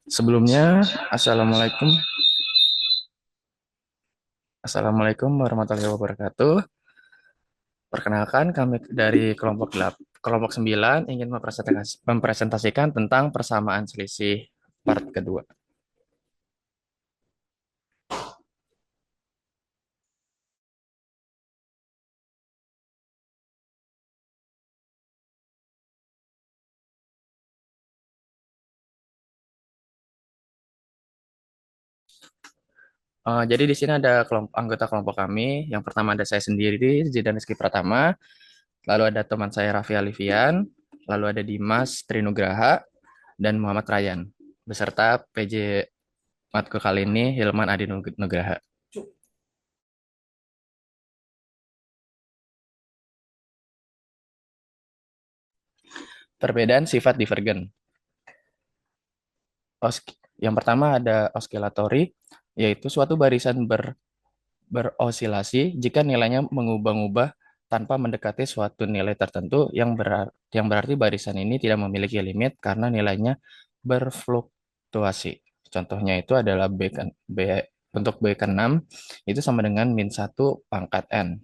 Sebelumnya, Assalamualaikum. Assalamualaikum warahmatullahi wabarakatuh. Perkenalkan, kami dari kelompok 9 ingin mempresentasikan tentang persamaan selisih part kedua. Jadi di sini ada anggota kelompok kami. Yang pertama ada saya sendiri, Zidan Rizky Pratama. Lalu ada teman saya Raffi Alifian. Lalu ada Dimas Trinugraha dan Muhammad Ryan. Beserta PJ matkul kali ini Hilman Adi Nugraha. Perbedaan sifat divergen. Yang pertama ada oscillatory, yaitu suatu barisan berosilasi jika nilainya mengubah-ubah tanpa mendekati suatu nilai tertentu yang berarti barisan ini tidak memiliki limit karena nilainya berfluktuasi. Contohnya itu adalah B untuk B ke 6 itu sama dengan -1 pangkat N.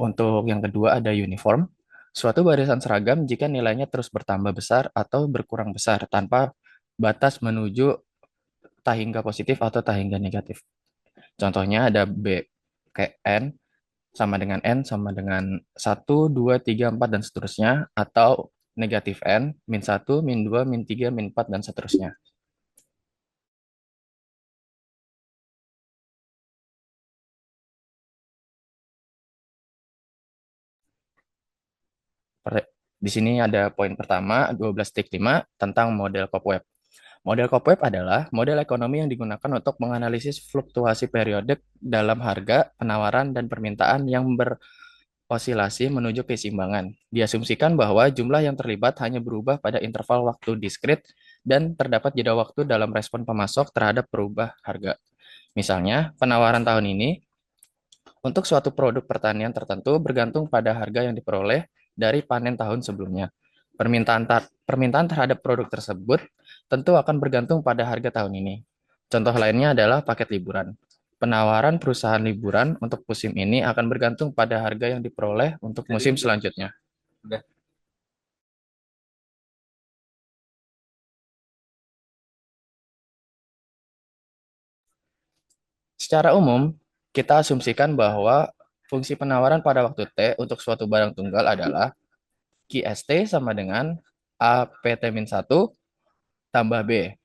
Untuk yang kedua ada uniform. Suatu barisan seragam jika nilainya terus bertambah besar atau berkurang besar tanpa batas menuju tahingga positif atau tahingga negatif. Contohnya ada B kayak N sama dengan 1, 2, 3, 4 dan seterusnya, atau negatif N, -1, -2, -3, -4 dan seterusnya. Di sini ada poin pertama, 12.5 tentang model cobweb. Model cobweb adalah model ekonomi yang digunakan untuk menganalisis fluktuasi periodik dalam harga, penawaran, dan permintaan yang berosilasi menuju keseimbangan. Diasumsikan bahwa jumlah yang terlibat hanya berubah pada interval waktu diskrit dan terdapat jeda waktu dalam respon pemasok terhadap perubah harga. Misalnya, penawaran tahun ini untuk suatu produk pertanian tertentu bergantung pada harga yang diperoleh dari panen tahun sebelumnya. Permintaan terhadap produk tersebut tentu akan bergantung pada harga tahun ini. Contoh lainnya adalah paket liburan. Penawaran perusahaan liburan untuk musim ini akan bergantung pada harga yang diperoleh untuk musim selanjutnya. Secara umum, kita asumsikan bahwa fungsi penawaran pada waktu T untuk suatu barang tunggal adalah QST sama dengan APT-1 tambah B.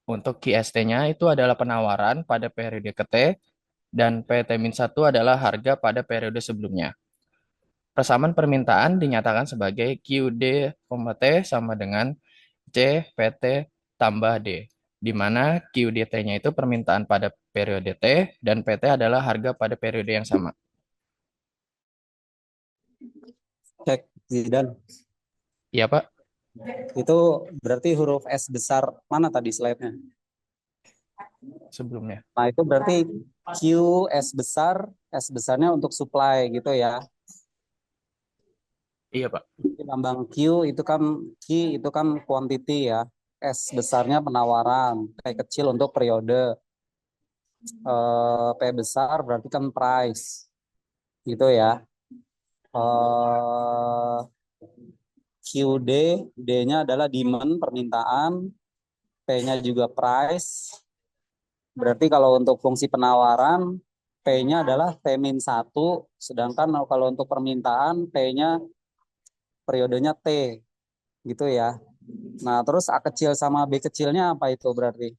Untuk QST-nya itu adalah penawaran pada periode ke T dan PT-1 adalah harga pada periode sebelumnya. Persamaan permintaan dinyatakan sebagai QD, T sama dengan CPT tambah D, di mana QDT-nya itu permintaan pada periode T dan PT adalah harga pada periode yang sama. Cek Zidan. Iya, Pak. Itu berarti huruf S besar mana tadi slide-nya? Sebelumnya. Nah, itu berarti Q S besar, S besarnya untuk supply gitu ya. Iya, Pak. Jadi lambang Q itu kan itu kan quantity ya. S besarnya penawaran, P kecil untuk periode. P besar berarti kan price gitu ya. Eh, QD, D-nya adalah demand permintaan, P-nya juga price. Berarti kalau untuk fungsi penawaran, P-nya adalah T-1, sedangkan kalau untuk permintaan, P-nya periodenya T, gitu ya. Nah, terus A kecil sama B kecilnya apa itu berarti?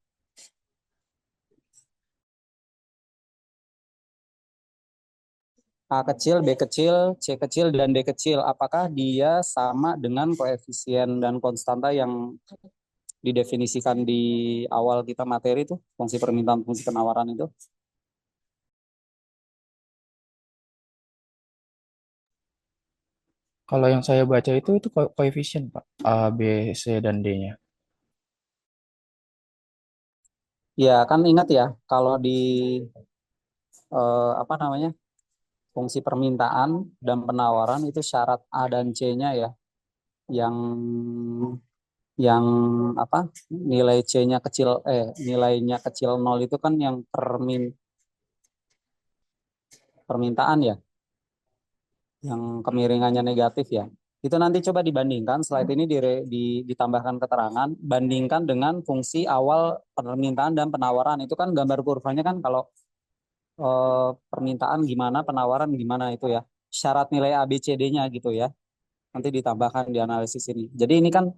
A kecil, B kecil, C kecil, dan D kecil. Apakah dia sama dengan koefisien dan konstanta yang didefinisikan di awal kita materi itu, fungsi permintaan, fungsi penawaran itu? Kalau yang saya baca itu koefisien, Pak. A, B, C, dan D-nya. Ya, kan ingat ya, kalau di apa namanya, fungsi permintaan dan penawaran itu syarat A dan C-nya ya, yang Yang apa? Nilai C-nya kecil, nilainya kecil nol itu kan yang permintaan ya, yang kemiringannya negatif ya. Itu nanti coba dibandingkan, slide ini ditambahkan keterangan, bandingkan dengan fungsi awal permintaan dan penawaran. Itu kan gambar kurvanya kan kalau permintaan gimana, penawaran gimana itu ya. Syarat nilai A, B, C, D-nya gitu ya. Nanti ditambahkan di analisis ini. Jadi ini kan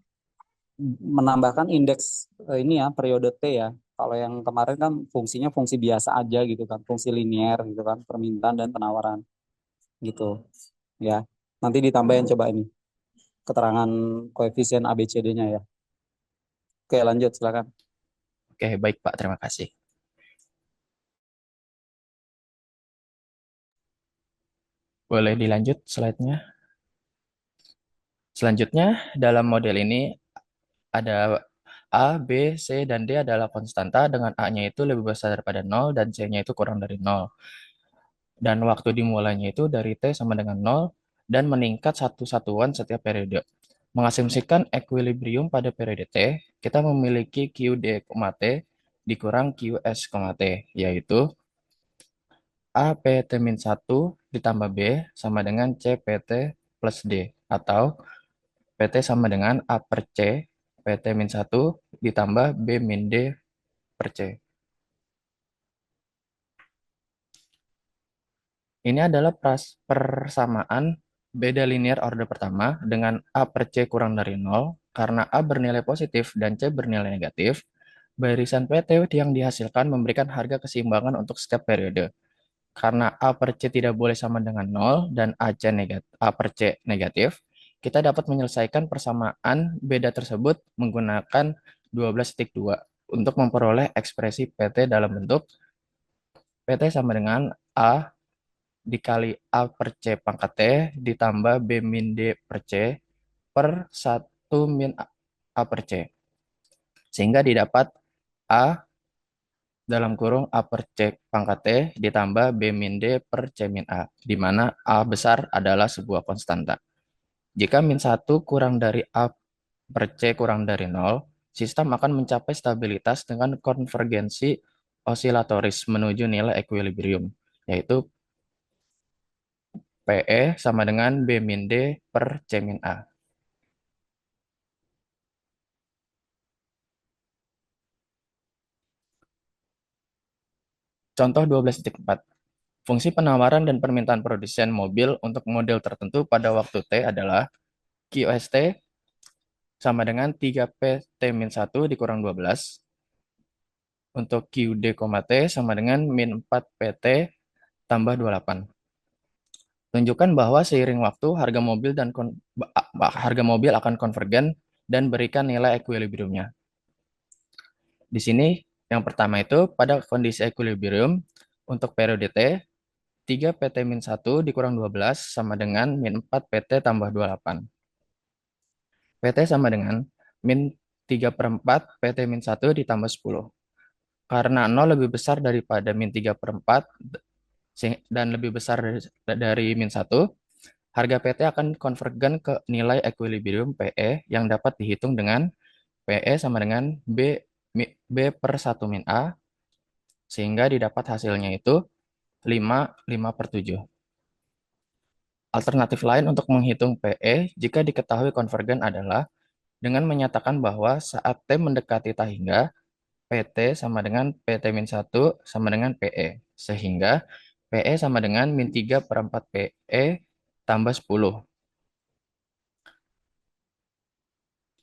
menambahkan indeks ini ya, periode T ya. Kalau yang kemarin kan fungsinya fungsi biasa aja gitu kan, fungsi linier gitu kan, permintaan dan penawaran gitu ya. Nanti ditambahin coba ini keterangan koefisien ABCD-nya ya. Oke, lanjut silakan. Oke, baik Pak, terima kasih. Boleh dilanjut slide-nya? Selanjutnya, dalam model ini ada A, B, C, dan D adalah konstanta dengan A-nya itu lebih besar daripada nol dan C-nya itu kurang dari nol. Dan waktu dimulainya itu dari T sama dengan nol dan meningkat satu satuan setiap periode. Mengasumsikan equilibrium pada periode T, kita memiliki QD, T dikurang QS, T, yaitu A PT min 1 ditambah B sama dengan C PT plus D, atau PT sama dengan A per C PT min 1 ditambah B min D per C. Ini adalah persamaan beda linear order pertama dengan A per C kurang dari nol. Karena A bernilai positif dan C bernilai negatif, barisan PT yang dihasilkan memberikan harga keseimbangan untuk setiap periode. Karena A per C tidak boleh sama dengan nol dan A per C negatif, kita dapat menyelesaikan persamaan beda tersebut menggunakan 12,2 untuk memperoleh ekspresi PT dalam bentuk PT sama dengan A dikali A per C pangkat T ditambah B min D per C per 1 min A per C. Sehingga didapat A dalam kurung A per C pangkat T ditambah B min D per C min A, di mana A besar adalah sebuah konstanta. Jika min 1 kurang dari A per C kurang dari nol, sistem akan mencapai stabilitas dengan konvergensi osilatoris menuju nilai equilibrium, yaitu PE sama dengan B min D per C min A. Contoh 12.4. Fungsi penawaran dan permintaan produsen mobil untuk model tertentu pada waktu T adalah QST sama dengan 3P T-1 dikurang 12. Untuk QD, T sama dengan min 4PT tambah 28. Tunjukkan bahwa seiring waktu harga mobil akan konvergen dan berikan nilai equilibriumnya. Di sini yang pertama itu pada kondisi equilibrium untuk periode T, 3PT min 1 dikurang 12 sama dengan min 4PT tambah 28. PT sama dengan min 3 per 4 PT min 1 ditambah 10. Karena 0 lebih besar daripada min 3 per 4 dan lebih besar dari min 1, harga PT akan konvergen ke nilai equilibrium PE yang dapat dihitung dengan PE sama dengan B per 1 min A, sehingga didapat hasilnya itu 5 per 7. Alternatif lain untuk menghitung PE jika diketahui konvergen adalah dengan menyatakan bahwa saat T mendekati tahingga, PT sama dengan PT min 1 sama dengan PE. Sehingga PE sama dengan min 3 per 4 PE tambah 10.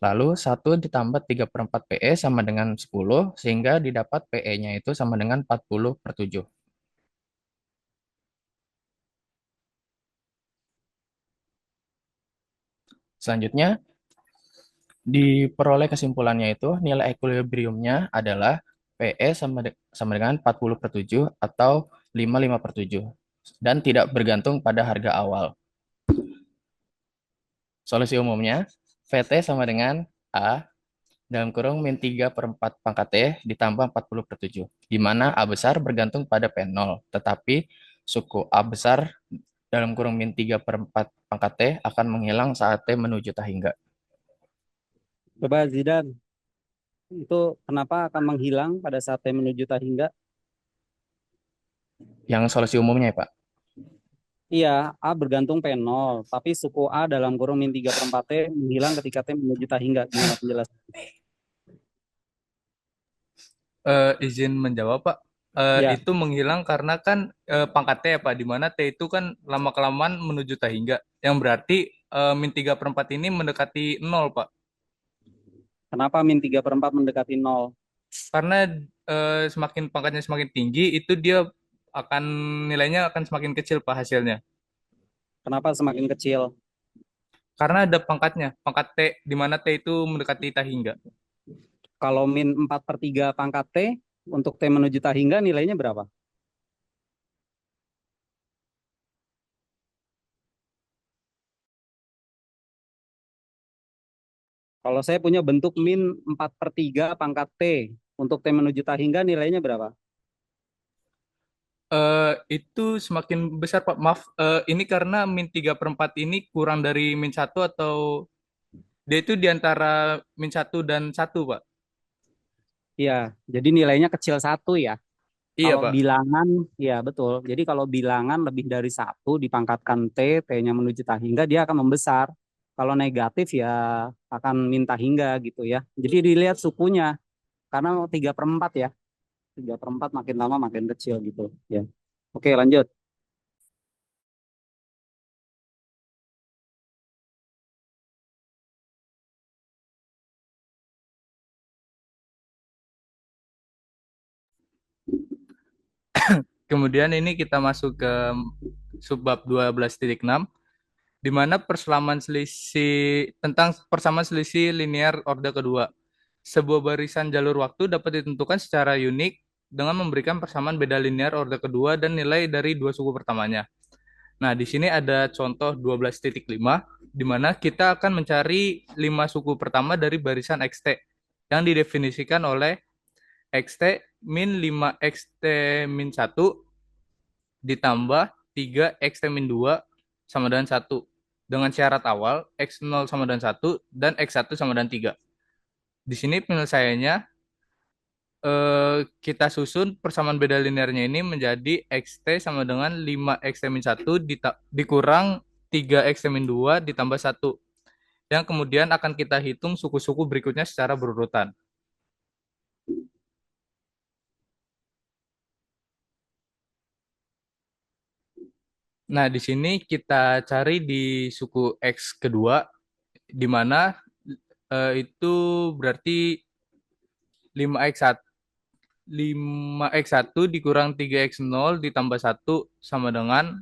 Lalu 1 ditambah 3 per 4 PE sama dengan 10, sehingga didapat PE-nya itu sama dengan 40 per 7. Selanjutnya, diperoleh kesimpulannya itu nilai equilibriumnya adalah PE sama dengan 40 per 7 atau 55 per 7 dan tidak bergantung pada harga awal. Solusi umumnya, VT sama dengan A dalam kurung min 3 per 4 pangkat T ditambah 40 per 7, di mana A besar bergantung pada P0, tetapi suku A besar dalam kurung min 3 per 4 pangkat T akan menghilang saat T menuju tahingga. Coba Zidan, itu kenapa akan menghilang pada saat T menuju tak hingga? Yang solusi umumnya ya, Pak. Iya, A bergantung P0, tapi suku A dalam kurung min 3 per 4 T menghilang ketika T menuju tak hingga. Gimana penjelasan? Izin menjawab Pak. Ya, Itu menghilang karena kan pangkat T ya Pak, di mana T itu kan lama-kelamaan menuju tak hingga. Yang berarti min 3 per 4 ini mendekati nol Pak. kenapa min 3 per 4 mendekati nol? Karena semakin pangkatnya semakin tinggi, itu dia akan nilainya akan semakin kecil Pak hasilnya. Kenapa semakin kecil? Karena ada pangkatnya, pangkat T, di mana T itu mendekati tak hingga. Kalau min 4 per 3 pangkat T, untuk T menuju tak hingga nilainya berapa? Kalau saya punya bentuk min 4 per 3 pangkat T, untuk T menuju tak hingga nilainya berapa? Itu semakin besar Pak. Maaf, ini karena min 3 per 4 ini kurang dari min satu atau dia itu di antara min satu dan satu Pak. Ya, jadi nilainya kecil satu ya. Iya Kalau Pak. bilangan, ya betul. Jadi kalau bilangan lebih dari satu dipangkatkan T, T-nya menuju tak hingga, dia akan membesar. Kalau negatif ya akan minta hingga gitu ya. Jadi dilihat sukunya, karena 3 per 4 ya. 3 per 4 makin lama makin kecil gitu ya. Oke lanjut. Kemudian ini kita masuk ke subbab 12.6 di mana persamaan selisih tentang persamaan selisih linear orde kedua. Sebuah barisan jalur waktu dapat ditentukan secara unik dengan memberikan persamaan beda linear orde kedua dan nilai dari dua suku pertamanya. Nah, di sini ada contoh 12.5 di mana kita akan mencari 5 suku pertama dari barisan XT yang didefinisikan oleh XT min 5 XT min 1 ditambah 3 X min 2 sama dengan satu. Dengan syarat awal, X0 sama dengan satu dan X1 sama dengan 3. Di sini penyelesaiannya kita susun persamaan beda linearnya ini menjadi XT sama dengan 5 X min 1 dikurang 3 X min 2 ditambah satu. Yang kemudian akan kita hitung suku-suku berikutnya secara berurutan. Nah, di sini kita cari di suku X kedua, di mana itu berarti 5x1 5x1 dikurang 3x0 ditambah satu sama dengan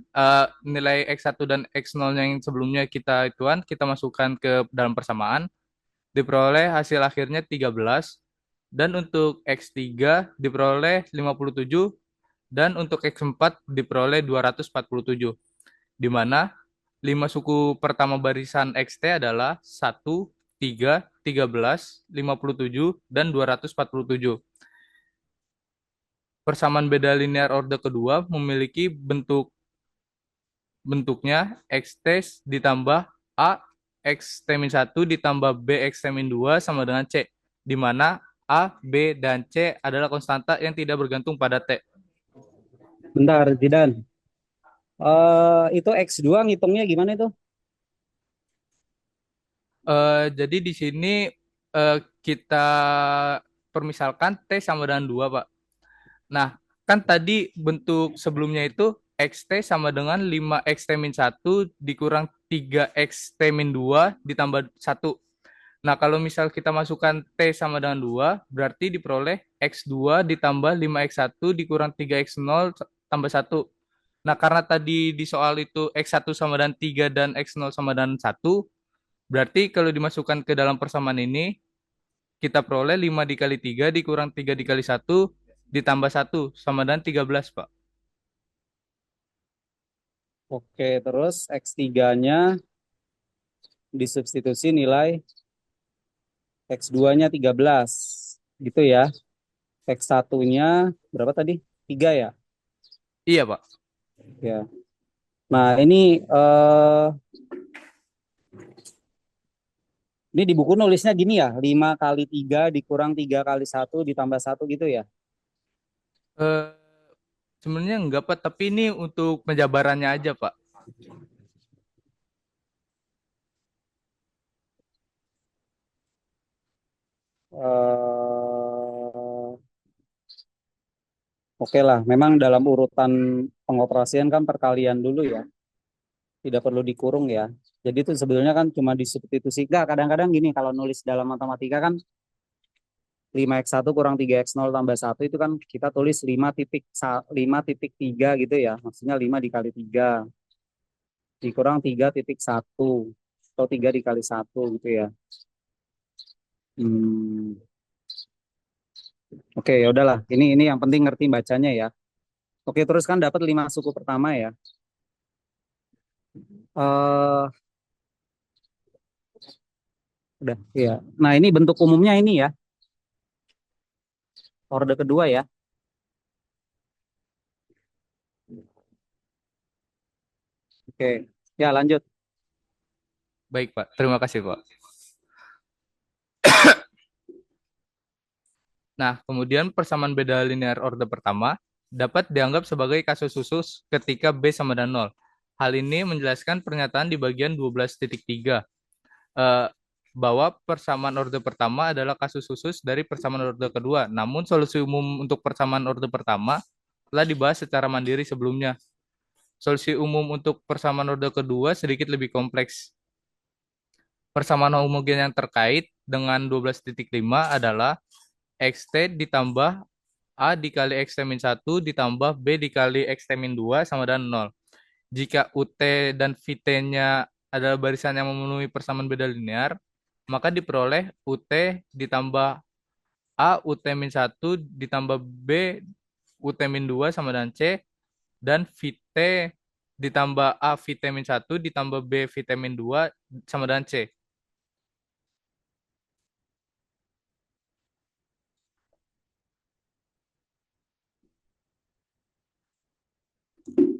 nilai x1 dan x0 yang sebelumnya kita ituan kita masukkan ke dalam persamaan, diperoleh hasil akhirnya 13, dan untuk x3 diperoleh 57, dan untuk x4 diperoleh 247, di mana 5 suku pertama barisan xt adalah 1, 3, 13, 57, dan 247. Persamaan beda linear orde kedua memiliki bentuknya xt ditambah a x min 1 ditambah b x min 2 sama dengan c, di mana a, b, dan c adalah konstanta yang tidak bergantung pada t. Bentar, Zidan. Itu X2 ngitungnya gimana itu? Jadi di sini kita permisalkan t sama dengan 2 Pak. Nah, kan tadi bentuk sebelumnya itu xt sama dengan 5 xt min 1 dikurang 3 xt min 2 ditambah satu. Nah, kalau misal kita masukkan t sama dengan 2 berarti diperoleh x2 ditambah 5x1 dikurang 3x0 tambah satu. Nah, karena tadi di soal itu x1 sama dengan 3 dan x0 sama dengan satu, berarti kalau dimasukkan ke dalam persamaan ini, kita peroleh 5 dikali 3 dikurang 3 dikali satu ditambah satu sama dengan 13, Pak. Oke, terus X3-nya disubstitusi nilai X2-nya 13. Gitu ya. X1-nya berapa tadi? 3 ya? Iya, Pak. Ya. Nah, ini Ini di buku nulisnya gini ya, 5 kali 3 dikurang 3 kali 1 ditambah 1 gitu ya. Eh, Sebenarnya enggak, Pak, tapi ini untuk penjabarannya aja, Pak. Eh, Oke lah, memang dalam urutan pengoperasian kan perkalian dulu ya, tidak perlu dikurung ya. Jadi itu sebenarnya kan cuma disubstitusi. Enggak, kadang-kadang gini kalau nulis dalam matematika kan 5x1 kurang 3x0 tambah 1 itu kan kita tulis 5,3 gitu ya. Maksudnya 5 dikali 3 dikurang 3,1 atau 3 dikali 1 gitu ya. Hmm, oke, ya udahlah. Ini yang penting ngerti bacanya ya. Oke, terus kan dapat 5 suku pertama ya. Eh udah ya. Nah, ini bentuk umumnya ini ya. Orde kedua ya. Oke. Ya, lanjut. Baik, Pak. Terima kasih, Pak. Nah, kemudian persamaan beda linear orde pertama dapat dianggap sebagai kasus khusus ketika B sama dengan nol. Hal ini menjelaskan pernyataan di bagian 12.3 eh, bahwa persamaan orde pertama adalah kasus khusus dari persamaan orde kedua. Namun solusi umum untuk persamaan orde pertama telah dibahas secara mandiri sebelumnya. Solusi umum untuk persamaan orde kedua sedikit lebih kompleks. Persamaan homogen yang terkait dengan 12.5 adalah xt ditambah A dikali X min 1 ditambah B dikali X min 2 sama dengan nol. Jika UT dan VT-nya adalah barisan yang memenuhi persamaan beda linear, maka diperoleh UT ditambah A UT min 1 ditambah B UT min 2 sama dengan C, dan VT ditambah A VT min 1 ditambah B VT min 2 sama dengan C.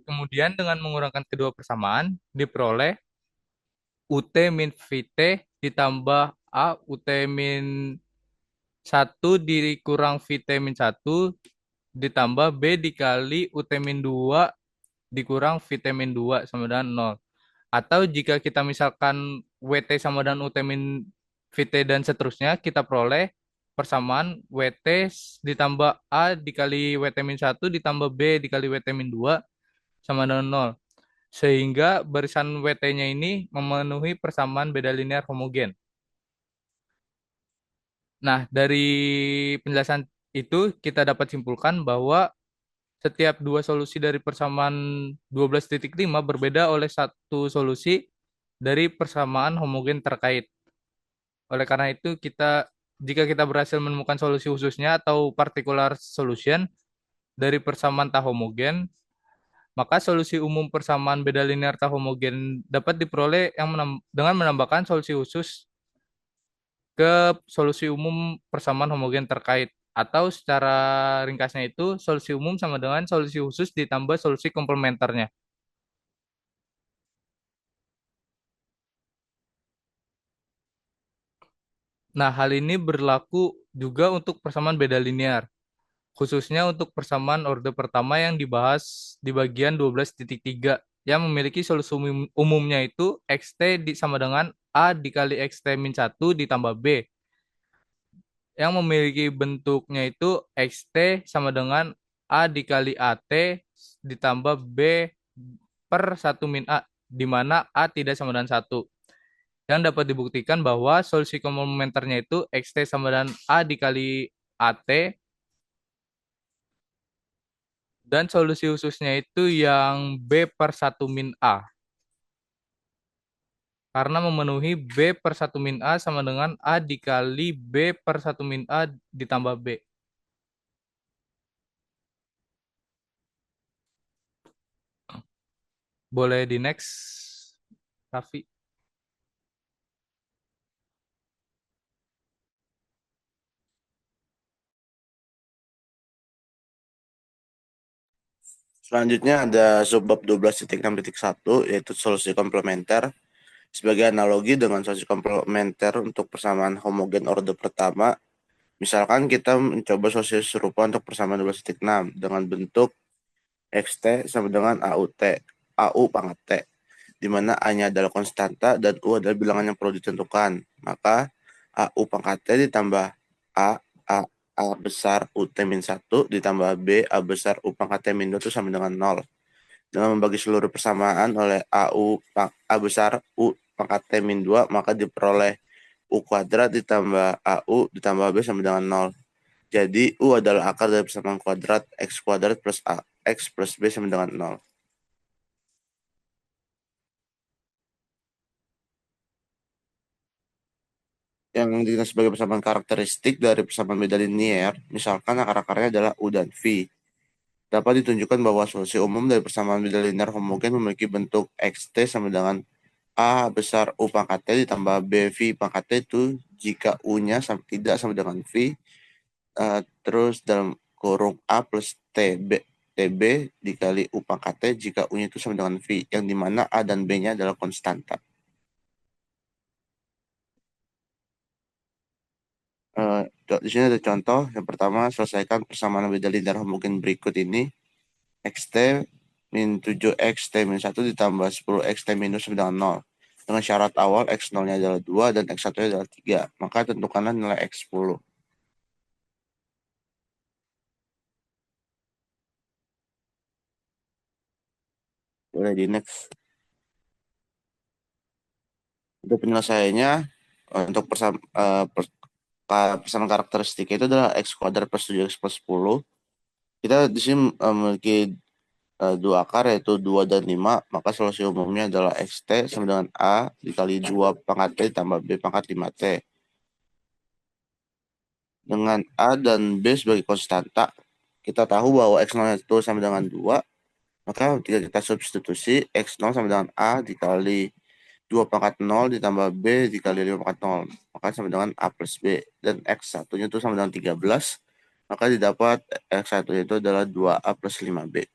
Kemudian dengan mengurangkan kedua persamaan, diperoleh UT min VT ditambah A UT min 1 dikurang VT min 1 ditambah B dikali UT min 2 dikurang VT min 2 sama dengan nol. Atau jika kita misalkan WT sama dengan UT min VT dan seterusnya, kita peroleh persamaan WT ditambah A dikali WT min 1 ditambah B dikali WT min 2 sama dengan nol. Sehingga barisan WT-nya ini memenuhi persamaan beda linear homogen. Nah, dari penjelasan itu kita dapat simpulkan bahwa setiap dua solusi dari persamaan 12.5 berbeda oleh satu solusi dari persamaan homogen terkait. Oleh karena itu, jika kita berhasil menemukan solusi khususnya atau particular solution dari persamaan tak homogen, maka solusi umum persamaan beda linear tak homogen dapat diperoleh dengan menambahkan solusi khusus ke solusi umum persamaan homogen terkait. Atau secara ringkasnya itu, solusi umum sama dengan solusi khusus ditambah solusi komplementernya. Nah, hal ini berlaku juga untuk persamaan beda linear, khususnya untuk persamaan orde pertama yang dibahas di bagian 12.3 yang memiliki solusi umumnya itu sama dengan A dikali xt min 1 ditambah B, yang memiliki bentuknya itu xt sama dengan A dikali AT ditambah B per 1 min A, di mana A tidak sama dengan 1. Yang dapat dibuktikan bahwa solusi komplementernya itu xt sama dengan A dikali AT, dan solusi khususnya itu yang B per 1 min A. Karena memenuhi B per 1 min A sama dengan A dikali B per 1 min A ditambah B. Boleh di next, Raffi. Selanjutnya ada subbab 12.6.1 yaitu solusi komplementer. Sebagai analogi dengan solusi komplementer untuk persamaan homogen orde pertama, misalkan kita mencoba solusi serupa untuk persamaan 12.6 dengan bentuk XT sama dengan AU pangkat T, di mana A-nya adalah konstanta dan U adalah bilangan yang perlu ditentukan. Maka AU pangkat T ditambah A besar UT min 1 ditambah B A besar U pangkat T min 2 itu sama dengan 0. Dengan membagi seluruh persamaan oleh A besar U pangkat T min 2, maka diperoleh U kuadrat ditambah AU ditambah B sama dengan 0. Jadi U adalah akar dari persamaan kuadrat X kuadrat plus AX plus B sama dengan 0. Yang dikenal sebagai persamaan karakteristik dari persamaan beda linier, misalkan akar-akarnya adalah U dan V. Dapat ditunjukkan bahwa solusi umum dari persamaan beda linier homogen memiliki bentuk XT sama dengan A besar U pangkat T ditambah B V pangkat T itu jika U-nya tidak sama dengan V, terus dalam kurung A plus TB dikali U pangkat T jika U-nya itu sama dengan V, yang dimana A dan B-nya adalah konstanta. Di sini ada contoh. Yang pertama, selesaikan persamaan beda linier homogen berikut ini. XT min 7XT min 1 ditambah 10XT minus sama dengan 0. Dengan syarat awal X0-nya adalah 2 dan X1-nya adalah 3. Maka tentukanlah nilai X10. Boleh di next. Untuk penyelesaiannya, untuk persamaan karakteristik itu adalah X kuadrat plus 7X plus 10. Kita di sini memiliki dua akar yaitu 2 dan 5, maka solusi umumnya adalah XT sama dengan A dikali 2 pangkat T tambah B pangkat 5T. Dengan A dan B sebagai konstanta, kita tahu bahwa X0 itu sama dengan 2, maka jika kita substitusi X0 sama dengan A dikali 2 pangkat 0 ditambah B dikali 5 pangkat 0, maka sama dengan A plus B. Dan X1-nya itu sama dengan 13, maka didapat X1 itu adalah 2A plus 5B.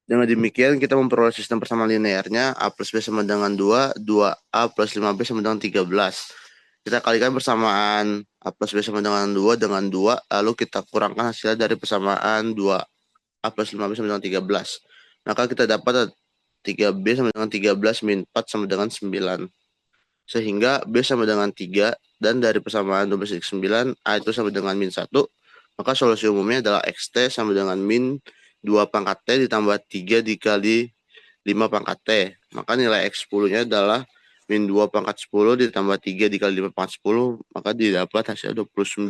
Dengan demikian, kita memperoleh sistem persamaan linearnya A plus B sama dengan 2, 2A plus 5B sama dengan 13. Kita kalikan persamaan A plus B sama dengan 2 dengan 2, lalu kita kurangkan hasilnya dari persamaan 2A plus 5B sama dengan 13. Maka kita dapat 3B sama dengan 13 min 4 sama dengan 9. Sehingga B sama dengan 3, dan dari persamaan 12 dikali 9, A itu sama dengan min 1, maka solusi umumnya adalah XT sama dengan min 2 pangkat T ditambah 3 dikali 5 pangkat T. Maka nilai X10-nya adalah min 2 pangkat 10 ditambah 3 dikali 5 pangkat 10, maka didapat hasil 29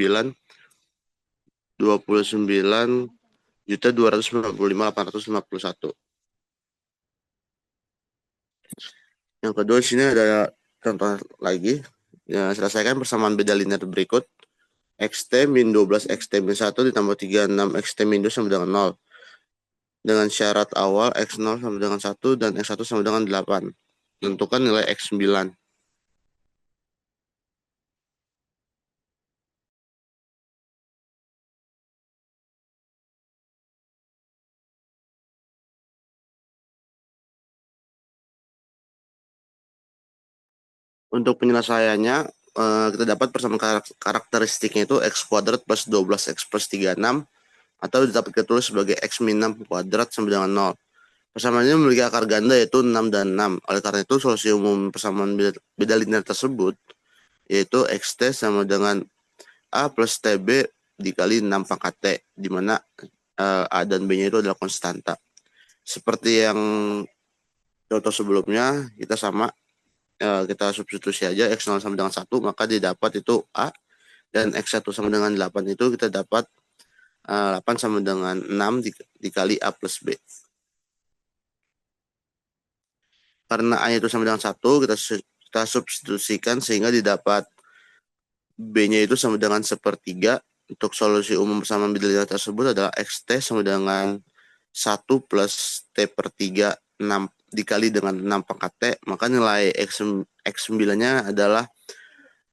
juta 295.851. Yang kedua, di sini ada contoh lagi. Ya, selesaikan persamaan beda linear berikut. XT min 12 XT min 1 ditambah 36 XT min 2 sama dengan 0. Dengan syarat awal X0 sama dengan 1 dan X1 sama dengan 8. Tentukan nilai X9. Untuk penyelesaiannya, kita dapat persamaan karakteristiknya itu X kuadrat plus 12X plus 36, atau dapat kita tulis sebagai X min 6 kuadrat sama dengan 0. Persamaan ini memiliki akar ganda yaitu 6 dan 6. Oleh karena itu, solusi umum persamaan beda linear tersebut yaitu XT sama dengan A plus TB dikali 6 pangkat T, di mana A dan B-nya itu adalah konstanta. Seperti yang contoh sebelumnya, kita kita substitusi aja X0 sama dengan 1, maka didapat itu A, dan X1 sama dengan 8 itu kita dapat 8 sama dengan 6 dikali A plus B. Karena A itu sama dengan 1, kita substitusikan sehingga didapat B-nya itu sama dengan 1/3. Untuk solusi umum persamaan beda linear tersebut adalah XT sama dengan 1 plus T/3 6 dikali dengan 6 pangkat T, maka nilai X9-nya adalah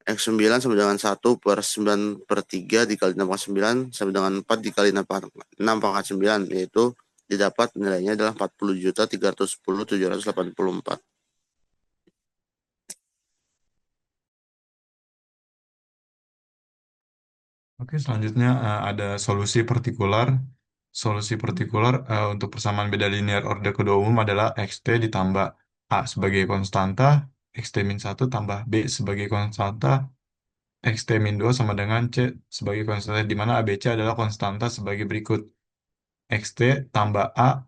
X9 sama dengan 1/9/3 dikali 6/9 sama dengan 4 dikali 6/9, yaitu didapat nilainya adalah 40.310.784. Oke, selanjutnya ada solusi partikular. Solusi partikular untuk persamaan beda linear order kedua umum adalah XT ditambah A sebagai konstanta, XT min 1 tambah B sebagai konstanta, XT min 2 sama dengan C sebagai konstanta, di mana ABC adalah konstanta sebagai berikut. XT tambah A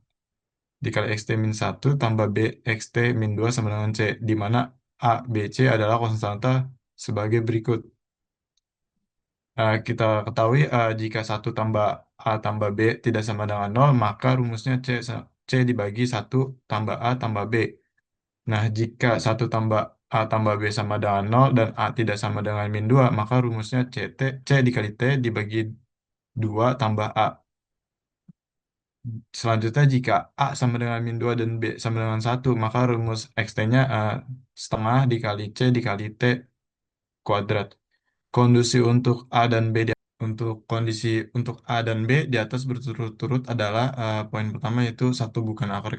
dikali XT min 1 tambah B XT min 2 sama dengan C, di mana A, B, C adalah konstanta sebagai berikut. Kita ketahui jika 1 tambah A tambah B tidak sama dengan 0, maka rumusnya C dibagi 1 tambah A tambah B. Nah, jika 1 tambah A tambah B sama dengan 0 dan A tidak sama dengan min 2, maka rumusnya C dikali T dibagi 2 tambah A. Selanjutnya, jika A sama dengan min 2 dan B sama dengan 1, maka rumus XT-nya setengah dikali C dikali T kuadrat. Kondisi untuk A dan B untuk kondisi untuk A dan B di atas berturut-turut adalah poin pertama yaitu satu bukan akar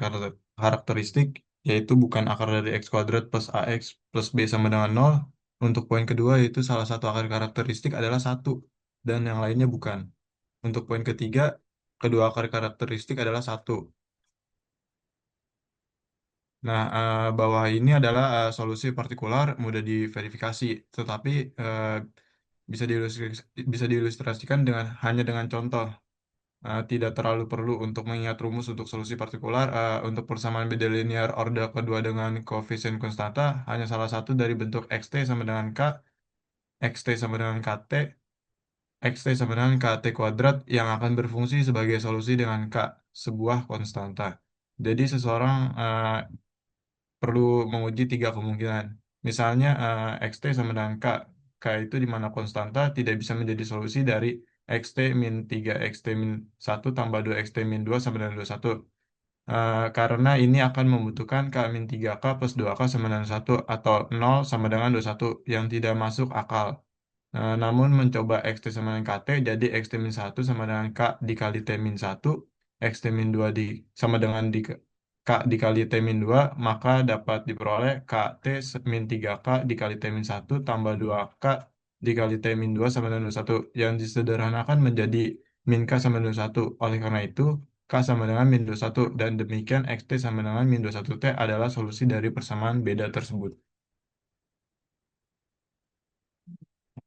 karakteristik, yaitu bukan akar dari X kuadrat plus AX plus B sama dengan 0. Untuk poin kedua yaitu salah satu akar karakteristik adalah satu dan yang lainnya bukan. Untuk poin ketiga, kedua akar karakteristik adalah satu. Nah, bawah ini adalah solusi partikular mudah diverifikasi, tetapi bisa diilustrasikan hanya dengan contoh. Tidak terlalu perlu untuk mengingat rumus untuk solusi partikular. Untuk persamaan beda linear order kedua dengan koefisien konstanta, hanya salah satu dari bentuk xt sama dengan k, xt sama dengan kt, xt sama dengan kt kuadrat yang akan berfungsi sebagai solusi dengan k, sebuah konstanta. Jadi seseorang perlu menguji tiga kemungkinan. Misalnya XT sama dengan K. K itu di mana konstanta tidak bisa menjadi solusi dari XT min 3, XT min 1 tambah 2, XT min 2 sama dengan 21. Karena ini akan membutuhkan K min 3K plus 2K sama dengan 1 atau 0 sama dengan 21 yang tidak masuk akal. Namun mencoba XT sama dengan KT, jadi XT min 1 sama dengan K dikali T min 1, XT min 2 sama dengan K dikali T min 2, maka dapat diperoleh KT min 3K dikali T min 1 tambah 2K dikali T min 2 sama dengan 21, yang disederhanakan menjadi min K sama dengan 21. Oleh karena itu, K sama dengan min 21, dan demikian XT sama dengan min 21T adalah solusi dari persamaan beda tersebut.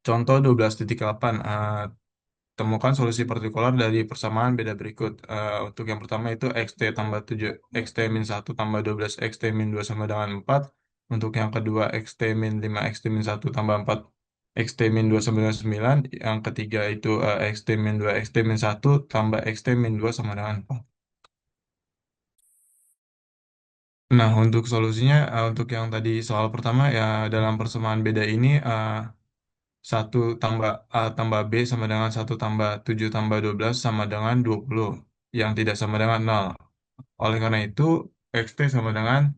Contoh 12.8, temukan solusi partikular dari persamaan beda berikut. Untuk yang pertama itu XT tambah 7, XT min 1 tambah 12, XT min 2 sama dengan 4. Untuk yang kedua XT min 5, XT min 1 tambah 4, XT min 2 sama dengan 9. Yang ketiga itu XT min 2, XT min 1 tambah XT min 2 sama dengan 4. Nah, untuk solusinya, untuk yang tadi soal pertama ya, dalam persamaan beda ini 1 tambah A tambah B sama dengan 1 tambah 7 tambah 12 sama dengan 20, yang tidak sama dengan 0. Oleh karena itu, XT sama dengan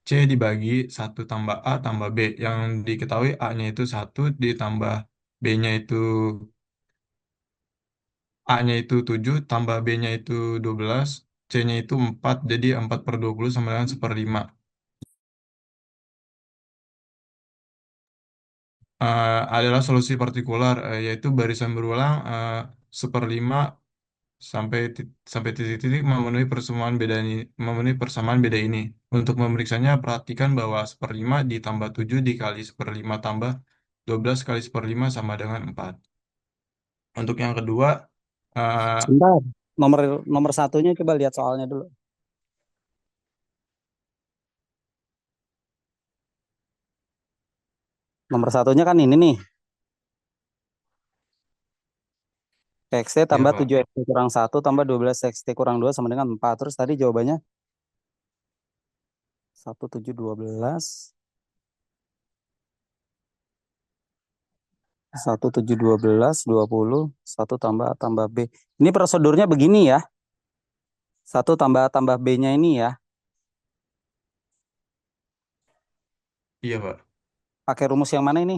C dibagi 1 tambah A tambah B, yang diketahui A-nya itu 1 ditambah B-nya itu A-nya itu 7 tambah B-nya itu 12, C-nya itu 4, jadi 4/20 sama dengan 1/5. Adalah solusi partikular, yaitu barisan berulang 1/5 sampai titik-titik memenuhi persamaan beda ini. Untuk memeriksanya, perhatikan bahwa 1/5 ditambah 7 dikali 1/5 tambah 12 kali 1/5 sama dengan 4. Untuk yang kedua, eh, Sebentar. Nomor nomor satunya coba lihat soalnya dulu. Nomor satunya kan ini nih. XT ya tambah Pak, 7 XT kurang 1 tambah 12 XT kurang 2 sama dengan 4. Terus tadi jawabannya 1, 7, 12. 1, 7, 12, 20. 1 tambah A tambah B. Ini prosedurnya begini ya. 1 tambah A tambah B-nya ini ya. iya Pak. Pakai rumus yang mana ini?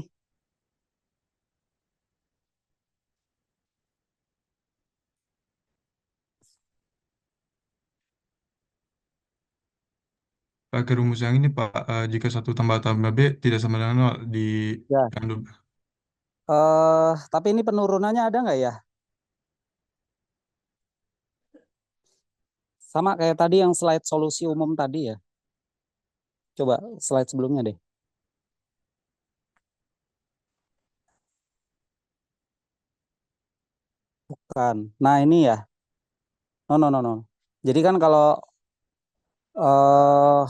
pakai rumus yang ini Pak. Jika 1 tambah B tidak sama dengan 0 di Ya. yang Tapi ini penurunannya ada nggak ya? Sama kayak tadi yang slide solusi umum tadi ya. Coba slide sebelumnya deh. Kan. Nah ini ya. No, no, no, no. Jadi kan kalau eh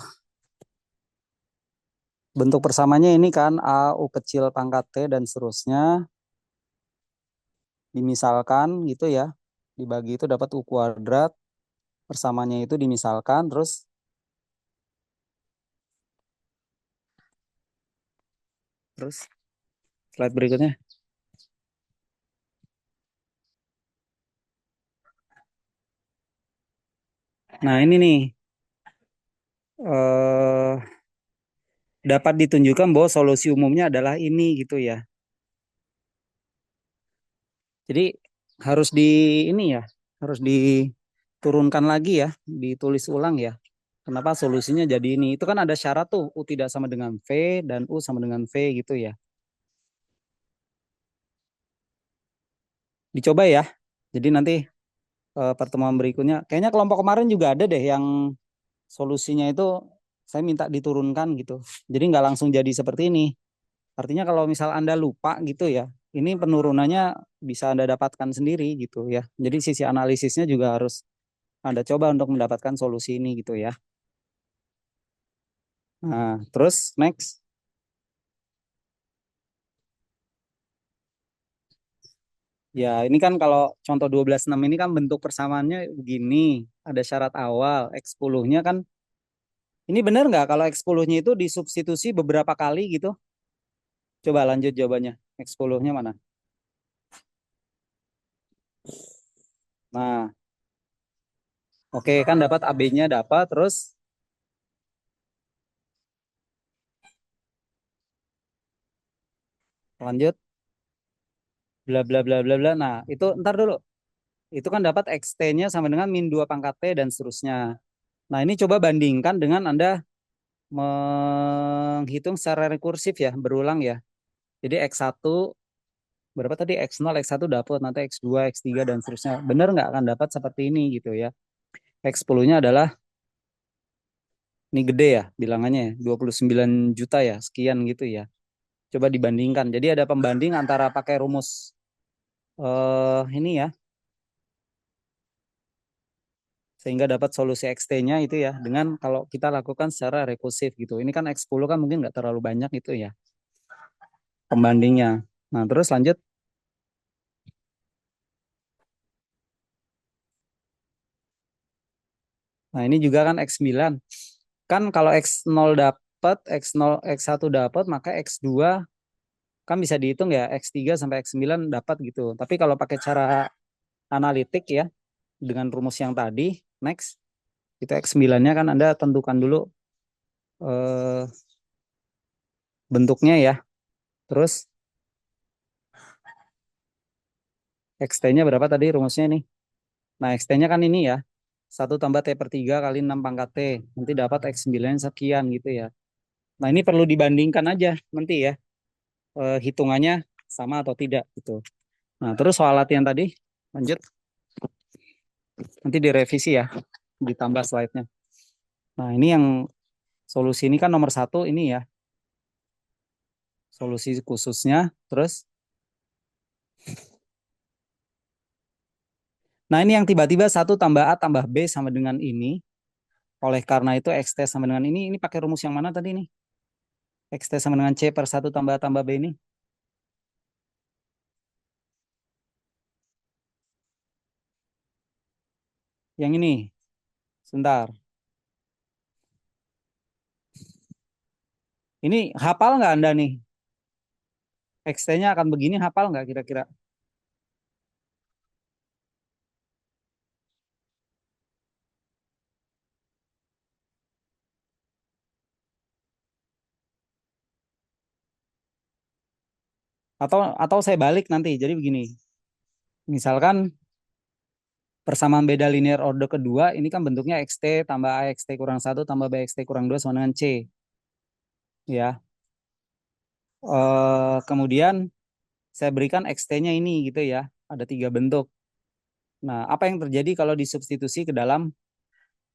bentuk persamanya ini kan A, U kecil pangkat T dan seterusnya. Dimisalkan gitu ya. Dibagi itu dapat U kuadrat. Persamanya itu dimisalkan. Terus slide berikutnya. Nah ini nih. eh Dapat ditunjukkan bahwa solusi umumnya adalah ini gitu ya. Jadi harus di ini ya, harus diturunkan lagi ya, ditulis ulang ya. Kenapa solusinya jadi ini? Itu kan ada syarat tuh, U tidak sama dengan V dan U sama dengan V gitu ya. Dicoba ya. Jadi nanti pertemuan berikutnya, kayaknya kelompok kemarin juga ada deh yang solusinya itu saya minta diturunkan gitu. Jadi nggak langsung jadi seperti ini. Artinya kalau misal Anda lupa gitu ya, ini penurunannya bisa Anda dapatkan sendiri gitu ya. Jadi sisi analisisnya juga harus Anda coba untuk mendapatkan solusi ini gitu ya. Nah, terus next. Ya, ini kan kalau contoh 12,6 ini kan bentuk persamaannya begini. Ada syarat awal, X10-nya kan. Ini benar nggak kalau X10-nya itu disubstitusi beberapa kali gitu? Coba lanjut jawabannya. X10-nya mana? Nah, oke kan dapat AB-nya dapat, terus lanjut bla bla bla bla bla. Nah, itu ntar dulu. Itu kan dapat XT-nya sama dengan min 2 pangkat T dan seterusnya. Nah, ini coba bandingkan dengan Anda menghitung secara rekursif ya, berulang ya. Jadi X1 berapa tadi? X0, X1 dapat, nanti X2, X3 dan seterusnya. Benar nggak akan dapat seperti ini gitu ya. X10-nya adalah ini gede ya bilangannya ya, 29 juta ya, sekian gitu ya. Coba dibandingkan. Jadi ada pembanding antara pakai rumus ini ya, sehingga dapat solusi XT-nya itu ya dengan kalau kita lakukan secara rekursif gitu. Ini kan X10 kan mungkin nggak terlalu banyak itu ya pembandingnya. Nah, terus lanjut. Nah, ini juga kan X9. Kan kalau X0 dapat, X0, X1 dapat, maka X2 kan bisa dihitung ya, X3 sampai X9 dapat gitu. Tapi kalau pakai cara analitik ya, dengan rumus yang tadi, next, itu X9-nya kan Anda tentukan dulu eh, bentuknya ya. Terus XT-nya berapa tadi rumusnya ini? Nah, XT-nya kan ini ya. 1 tambah T/3 kali 6 pangkat T. Nanti dapat X9 sekian gitu ya. Nah, ini perlu dibandingkan aja nanti ya. Hitungannya sama atau tidak gitu. Nah, terus soal latihan tadi, lanjut. Nanti direvisi ya, ditambah slide-nya. Nah, ini yang solusi ini kan nomor 1 ini ya. Solusi khususnya. Terus, nah ini yang tiba-tiba 1 tambah A tambah B sama dengan ini. Oleh karena itu XT sama dengan ini pakai rumus yang mana tadi nih? XT sama dengan C per 1 tambah A tambah B ini. Yang ini, sebentar. Ini hafal nggak Anda nih? XT-nya akan begini, hafal nggak kira-kira? Atau saya balik nanti. Jadi begini. Misalkan persamaan beda linear order kedua ini kan bentuknya xt tambah a xt kurang satu tambah b xt kurang 2 sama dengan c. Ya. Kemudian saya berikan xt-nya ini gitu ya. Ada 3 bentuk. Nah, apa yang terjadi kalau disubstitusi ke dalam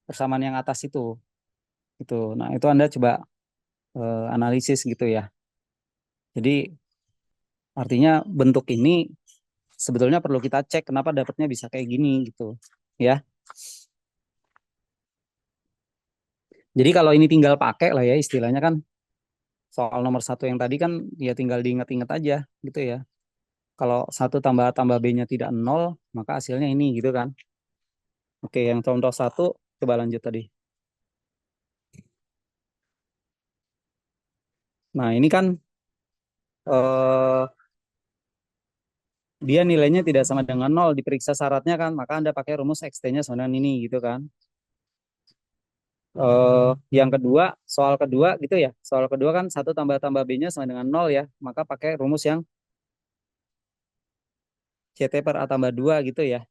persamaan yang atas itu? Gitu. Nah, itu Anda coba analisis gitu ya. Jadi artinya bentuk ini sebetulnya perlu kita cek kenapa dapatnya bisa kayak gini gitu ya. Jadi kalau ini tinggal pakai lah ya istilahnya kan soal nomor satu yang tadi kan ya tinggal diingat-ingat aja gitu ya. Kalau satu tambah tambah B-nya tidak nol maka hasilnya ini gitu kan. Oke, yang contoh satu coba lanjut tadi. Nah ini kan eh, dia nilainya tidak sama dengan nol diperiksa syaratnya kan maka Anda pakai rumus XT-nya sama dengan ini gitu kan. Yang kedua, soal kedua gitu ya. Soal kedua kan satu tambah tambah B-nya sama dengan nol ya. Maka pakai rumus yang CT per A tambah 2 gitu ya.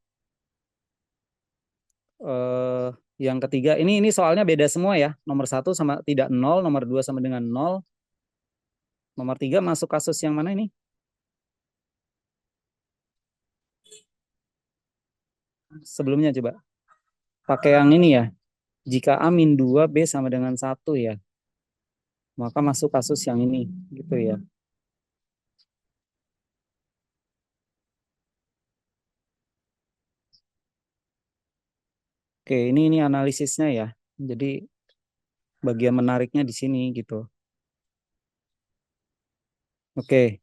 Eh, yang ketiga, ini soalnya beda semua ya. Nomor satu sama tidak nol, nomor 2 sama dengan nol. Nomor 3 masuk kasus yang mana ini? Sebelumnya coba. Pakai yang ini ya. Jika A min 2, B sama dengan satu ya. Maka masuk kasus yang ini gitu ya. Oke, ini analisisnya ya. Jadi bagian menariknya di sini gitu. Oke,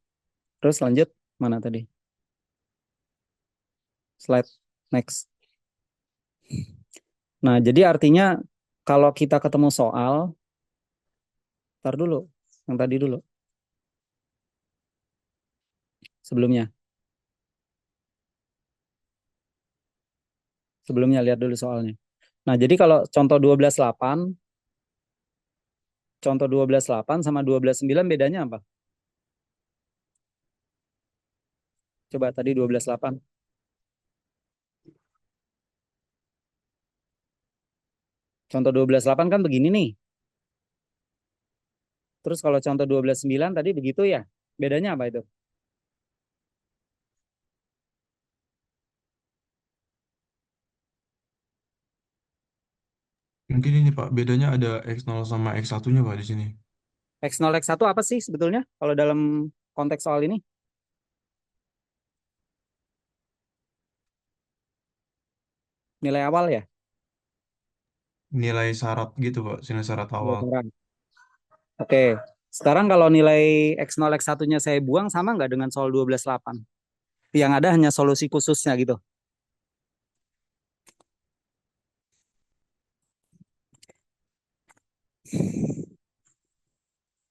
terus lanjut mana tadi? Slide next. Nah, jadi artinya kalau kita ketemu soal, tar dulu, yang tadi dulu, sebelumnya. Sebelumnya lihat dulu soalnya. Nah, jadi kalau contoh 12,8, contoh 12,8 sama 12,9 bedanya apa? Coba tadi 12,8. Contoh 12,8 kan begini nih. Terus kalau contoh 12,9 tadi begitu ya. Bedanya apa itu? Mungkin ini Pak, bedanya ada X0 sama X1-nya Pak di sini. X0, X1 apa sih sebetulnya kalau dalam konteks soal ini? Nilai awal ya? Nilai syarat gitu Pak, nilai syarat Nilai awal. kurang. Oke. Sekarang kalau nilai X0, X1-nya saya buang sama nggak dengan soal 12,8? Yang ada hanya solusi khususnya gitu.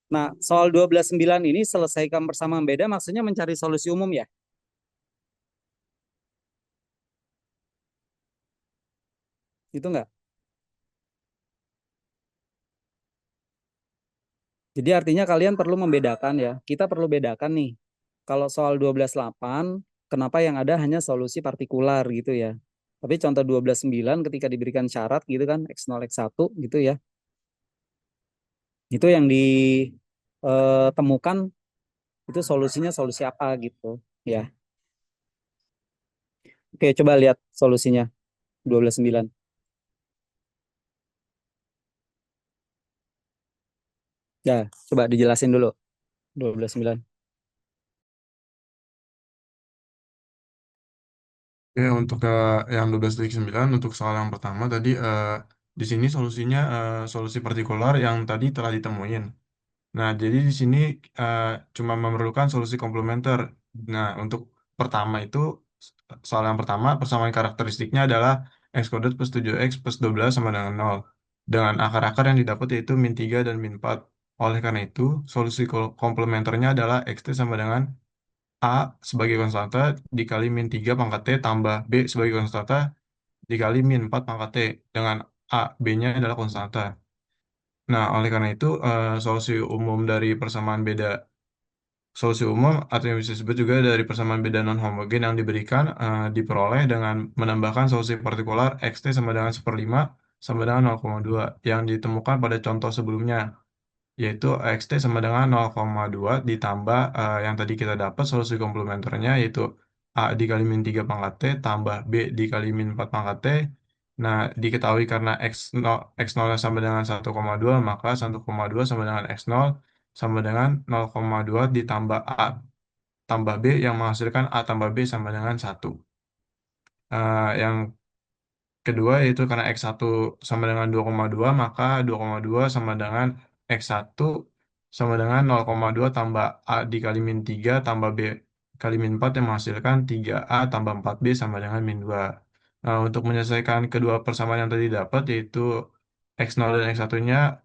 Nah, soal 12,9 ini selesaikan persamaan beda maksudnya mencari solusi umum ya? Itu enggak? Jadi artinya kalian perlu membedakan ya. Kita perlu bedakan nih. Kalau soal 12,8, kenapa yang ada hanya solusi partikular gitu ya. Tapi contoh 12,9 ketika diberikan syarat gitu kan, X0, X1 gitu ya. Itu yang ditemukan itu solusinya solusi apa gitu ya. Oke, coba lihat solusinya 12,9. Ya, coba dijelasin dulu 12,9. Ya, untuk yang 12,9 untuk soal yang pertama tadi di sini solusinya solusi partikular yang tadi telah ditemuin. Nah, jadi di sini eh, cuma memerlukan solusi komplementer. Nah, untuk pertama itu soal yang pertama persamaan karakteristiknya adalah x kuadrat plus 7x plus 12 sama dengan nol. Dengan akar-akar yang didapat yaitu min 3 dan min 4. Oleh karena itu, solusi komplementernya adalah xt sama dengan A sebagai konstanta dikali min 3 pangkat T tambah B sebagai konstanta dikali min 4 pangkat T dengan A, B-nya adalah konstanta. Nah, oleh karena itu, solusi umum dari persamaan beda solusi umum atau yang bisa disebut juga dari persamaan beda non-homogen yang diberikan diperoleh dengan menambahkan solusi partikular Xt sama dengan 1/5 sama dengan 0,2 yang ditemukan pada contoh sebelumnya, yaitu Xt sama dengan 0,2 ditambah yang tadi kita dapat solusi komplementernya, yaitu A dikali min 3 pangkat T tambah B dikali min 4 pangkat T. Nah, diketahui karena X0 sama dengan 1,2, maka 1,2 sama dengan X0 sama dengan 0,2 ditambah A tambah B yang menghasilkan A tambah B sama dengan 1. Yang kedua yaitu karena X1 sama dengan 2,2, maka 2,2 sama dengan X1 sama dengan 0,2 tambah A dikali min 3 tambah B kali min 4 yang menghasilkan 3A tambah 4B sama dengan min 2. Nah, untuk menyelesaikan kedua persamaan yang tadi dapat, yaitu X0 dan X1-nya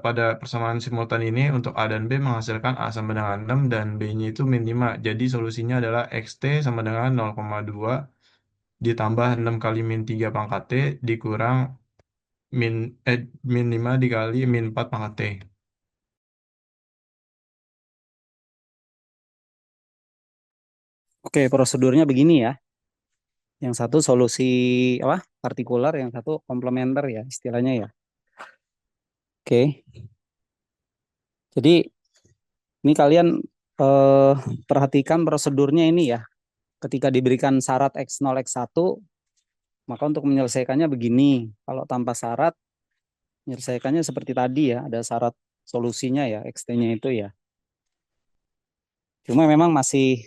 pada persamaan simultan ini untuk A dan B menghasilkan A sama dengan 6 dan B-nya itu min 5. Jadi solusinya adalah XT sama dengan 0,2 ditambah 6 kali min 3 pangkat T dikurang min, min 5 dikali min 4 pangkat T. Oke, prosedurnya begini ya. Yang satu solusi apa? Partikular, yang satu komplementer ya istilahnya ya. Oke. Jadi ini kalian eh, perhatikan prosedurnya ini ya. Ketika diberikan syarat X0 X1, maka untuk menyelesaikannya begini. Kalau tanpa syarat, menyelesaikannya seperti tadi ya. Ada syarat solusinya ya, XT-nya itu ya. Cuma memang masih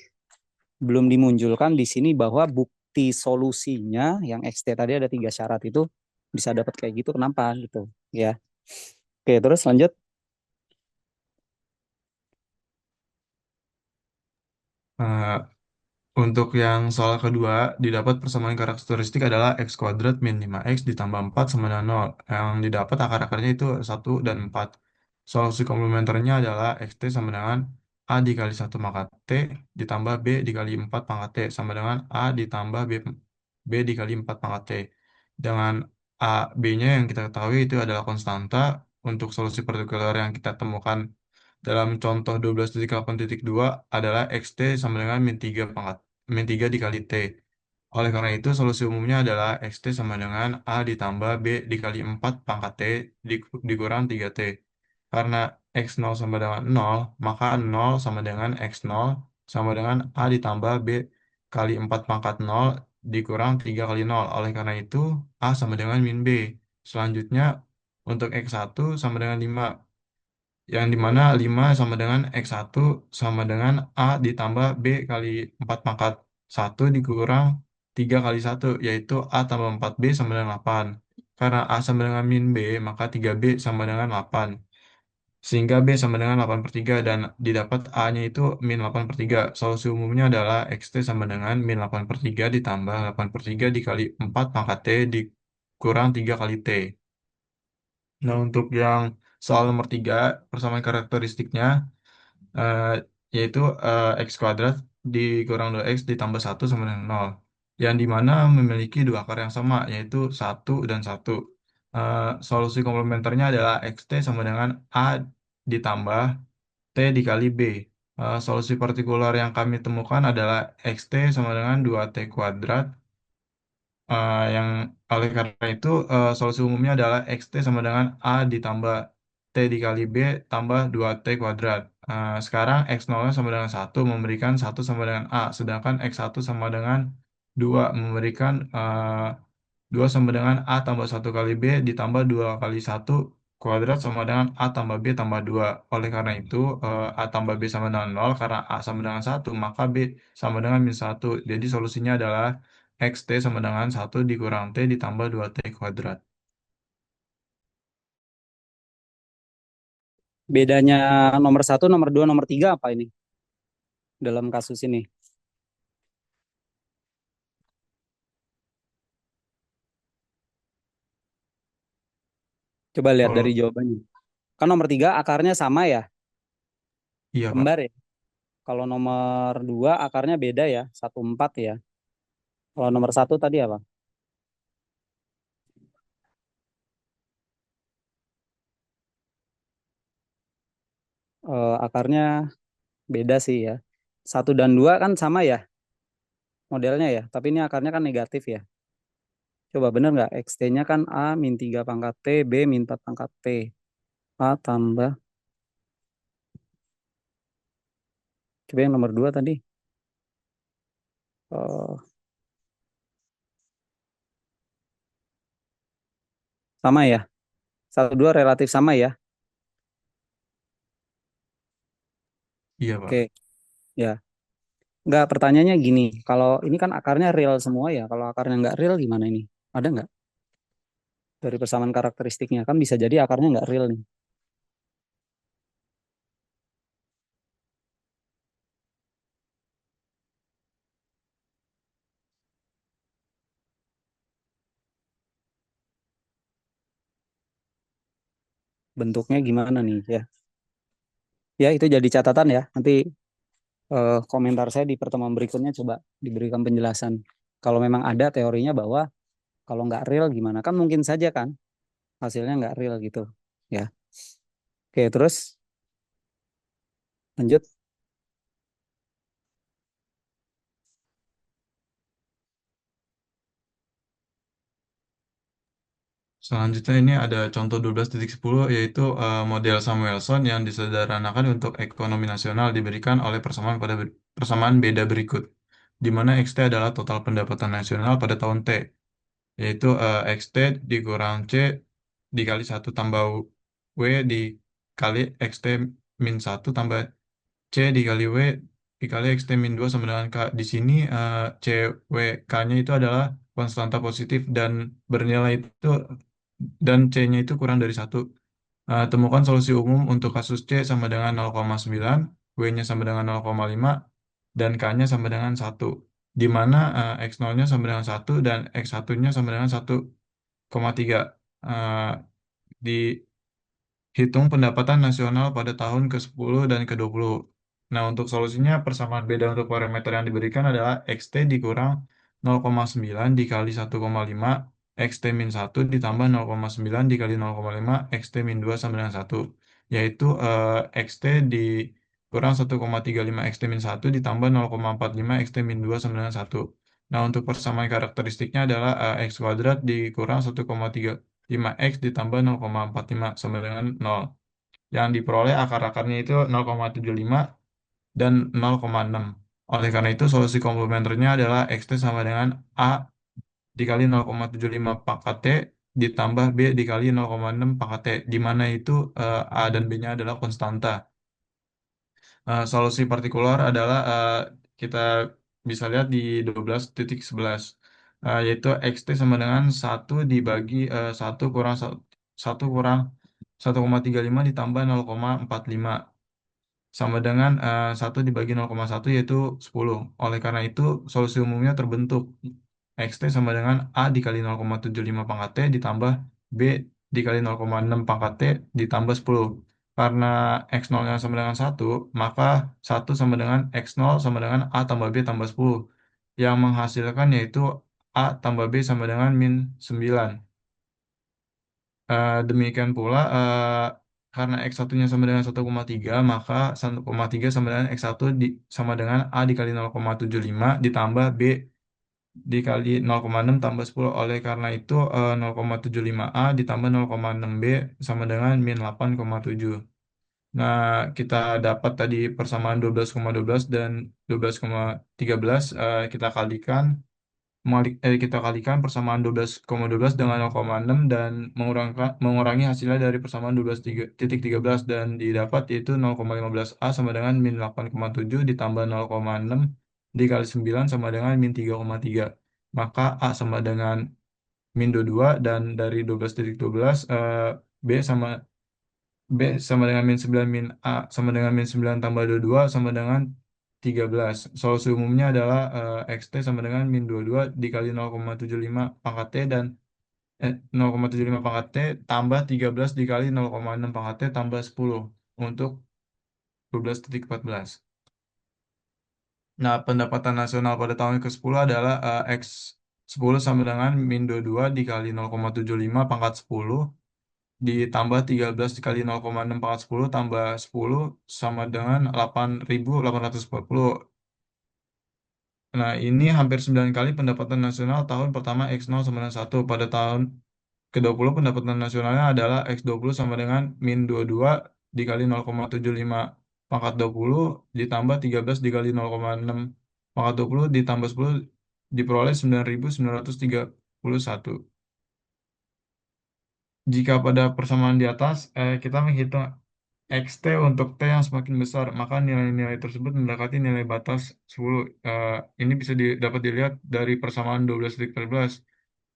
belum dimunculkan di sini bahwa bukti solusinya yang XT tadi ada 3 syarat itu bisa dapat kayak gitu. Kenapa gitu ya. Oke, terus lanjut. Eh, Untuk yang soal kedua, didapat persamaan karakteristik adalah X kuadrat min 5X ditambah 4 sama dengan 0. Yang didapat akar-akarnya itu 1 dan 4. Solusi komplementernya adalah XT sama dengan A dikali 1 pangkat T ditambah B dikali 4 pangkat T sama dengan A ditambah B dikali 4 pangkat T. Dengan A, B-nya yang kita ketahui itu adalah konstanta. Untuk solusi partikular yang kita temukan dalam contoh 12.8.2 adalah XT sama dengan min 3 dikali T. Oleh karena itu, solusi umumnya adalah XT sama dengan A ditambah B dikali 4 pangkat T dikurang 3T. Karena X0 sama dengan 0, maka 0 sama dengan X0 sama dengan A ditambah B kali 4 pangkat 0 dikurang 3 kali 0. Oleh karena itu, A sama dengan min B. Selanjutnya, untuk X1 sama dengan 5, yang dimana 5 sama dengan X1 sama dengan A ditambah B kali 4 pangkat 1 dikurang 3 kali 1, yaitu A tambah 4B sama dengan 8. Karena A sama dengan min B, maka 3B sama dengan 8. Sehingga B sama dengan 8/3 dan didapat A-nya itu min 8/3. Solusi umumnya adalah XT sama dengan min 8/3 ditambah 8/3 dikali 4 pangkat T dikurang 3 kali T. Nah, untuk yang soal nomor 3, persamaan karakteristiknya eh, yaitu X kuadrat dikurang 2X ditambah 1 sama dengan 0. Yang dimana memiliki dua akar yang sama, yaitu 1 dan 1. Solusi komplementernya adalah XT sama dengan A ditambah T dikali B. Solusi partikular yang kami temukan adalah XT sama dengan 2T kuadrat. Yang oleh karena itu solusi umumnya adalah XT sama dengan A ditambah T dikali B tambah 2T kuadrat. Sekarang X0 sama dengan 1 memberikan 1 sama dengan A, sedangkan X1 sama dengan 2 memberikan 2 sama dengan A tambah 1 kali B ditambah 2 kali 1 kuadrat sama dengan A tambah B tambah 2. Oleh karena itu A tambah B sama dengan 0, karena A sama dengan 1 maka B sama dengan min 1. Jadi solusinya adalah XT sama dengan 1 dikurang T ditambah 2T kuadrat. Bedanya nomor 1, nomor 2, nomor 3 apa ini dalam kasus ini? Coba lihat dari Kalau jawabannya. Kan nomor 3 akarnya sama ya, iya Pak, kembar ya. Kalau nomor 2 akarnya beda ya, 1, 4 ya. Kalau nomor 1 tadi apa? Akarnya Beda sih ya. Satu dan dua kan sama ya modelnya ya, tapi ini akarnya kan negatif ya. Coba bener nggak? XT-nya kan A min 3 pangkat T, B min 4 pangkat T. A tambah, coba yang nomor 2 tadi. Oh, sama ya. Satu dua relatif sama ya. Iya, Pak. Oke, ya. Nggak, pertanyaannya gini. Kalau ini kan akarnya real semua ya. Kalau akarnya nggak real gimana ini? Ada nggak dari persamaan karakteristiknya? Kan bisa jadi akarnya nggak real nih. Bentuknya gimana nih ya? Ya, itu jadi catatan ya. Nanti komentar saya di pertemuan berikutnya coba diberikan penjelasan. Kalau memang ada teorinya bahwa kalau nggak real gimana? Kan mungkin saja kan hasilnya nggak real gitu. Ya, oke, terus lanjut. Selanjutnya ini ada contoh 12.10 yaitu model Samuelson yang disederhanakan untuk ekonomi nasional diberikan oleh persamaan beda berikut, di mana XT adalah total pendapatan nasional pada tahun T, yaitu XT dikurang C dikali satu tambah W dikali XT min satu tambah C dikali W dikali XT min 2 sama dengan K. Di sini C, W, K-nya itu adalah konstanta positif dan bernilai itu dan C-nya itu kurang dari satu. Temukan solusi umum untuk kasus C sama dengan 0,9, W-nya sama dengan 0,5, dan K-nya sama dengan satu. Di mana X0-nya sama dengan satu dan X1-nya sama dengan 1,3. Eh, Dihitung pendapatan nasional pada tahun ke-10 dan ke-20. Nah, untuk solusinya persamaan beda untuk parameter yang diberikan adalah XT dikurang 0,9 dikali 1,5 XT min 1 ditambah 0,9 dikali 0,5 XT min 2 sama dengan satu, yaitu XT dikurang 1,35 XT min 1 ditambah 0,45 XT min 2 sama dengan satu. Nah, untuk persamaan karakteristiknya adalah X kuadrat dikurang 1,35 X ditambah 0,45 sama dengan 0. Yang diperoleh akar-akarnya itu 0,75 dan 0,6. Oleh karena itu, solusi komplementernya adalah XT sama dengan A dikali 0,75 pangkat T ditambah B dikali 0,6 pangkat T, di mana itu A dan B-nya adalah konstanta. Solusi partikular adalah kita bisa lihat di 12.11, yaitu XT sama dengan 1 dibagi 1 kurang 1 kurang 1,35 ditambah 0,45 sama dengan 1 dibagi 0,1 yaitu 10. Oleh karena itu, solusi umumnya terbentuk. XT sama dengan A dikali 0,75 pangkat T ditambah B dikali 0,6 pangkat T ditambah 10. Karena X0-nya sama dengan satu, maka satu sama dengan X0 sama dengan A tambah B tambah 10. Yang menghasilkan yaitu A tambah B sama dengan min 9. Demikian pula, karena X1-nya sama dengan 1,3, maka 1,3 sama dengan X1 sama dengan A dikali 0,75 ditambah B dikali 0,6 tambah 10. Oleh karena itu, 0,75A ditambah 0,6B sama dengan min 8,7. Nah, kita dapat tadi persamaan 12,12 dan 12,13, kita kalikan kita kalikan persamaan 12,12 dengan 0,6 dan mengurangi hasilnya dari persamaan 12,13 dan didapat yaitu 0,15A sama dengan min 8,7 ditambah 0,6 dikali 9 sama dengan min 3,3. Maka A sama dengan min 22 dan dari 12,12 B sama B sama dengan min 9 min A sama dengan min 9 tambah 22 sama dengan 13. Solusi umumnya adalah XT sama dengan min 22 dikali 0,75 pangkat T dan 0,75 pangkat T tambah 13 dikali 0,6 pangkat T tambah 10 untuk 12,14. Nah, pendapatan nasional pada tahun ke-10 adalah X 10 sama dengan min 22 dikali 0,75 pangkat 10 ditambah 13 dikali 0,6 tambah 10 sama dengan 8.840. Nah, ini hampir 9 kali pendapatan nasional tahun pertama X0 sama dengan 1. Pada tahun ke-20 pendapatan nasionalnya adalah X20 sama dengan min 22 dikali 0,75 pangkat 20 ditambah 13 dikali 0,6 pangkat 20 ditambah 10 diperoleh 9.931. Jika pada persamaan di atas, kita menghitung XT untuk T yang semakin besar, maka nilai-nilai tersebut mendekati nilai batas 10. Ini bisa dapat dilihat dari persamaan 12/13.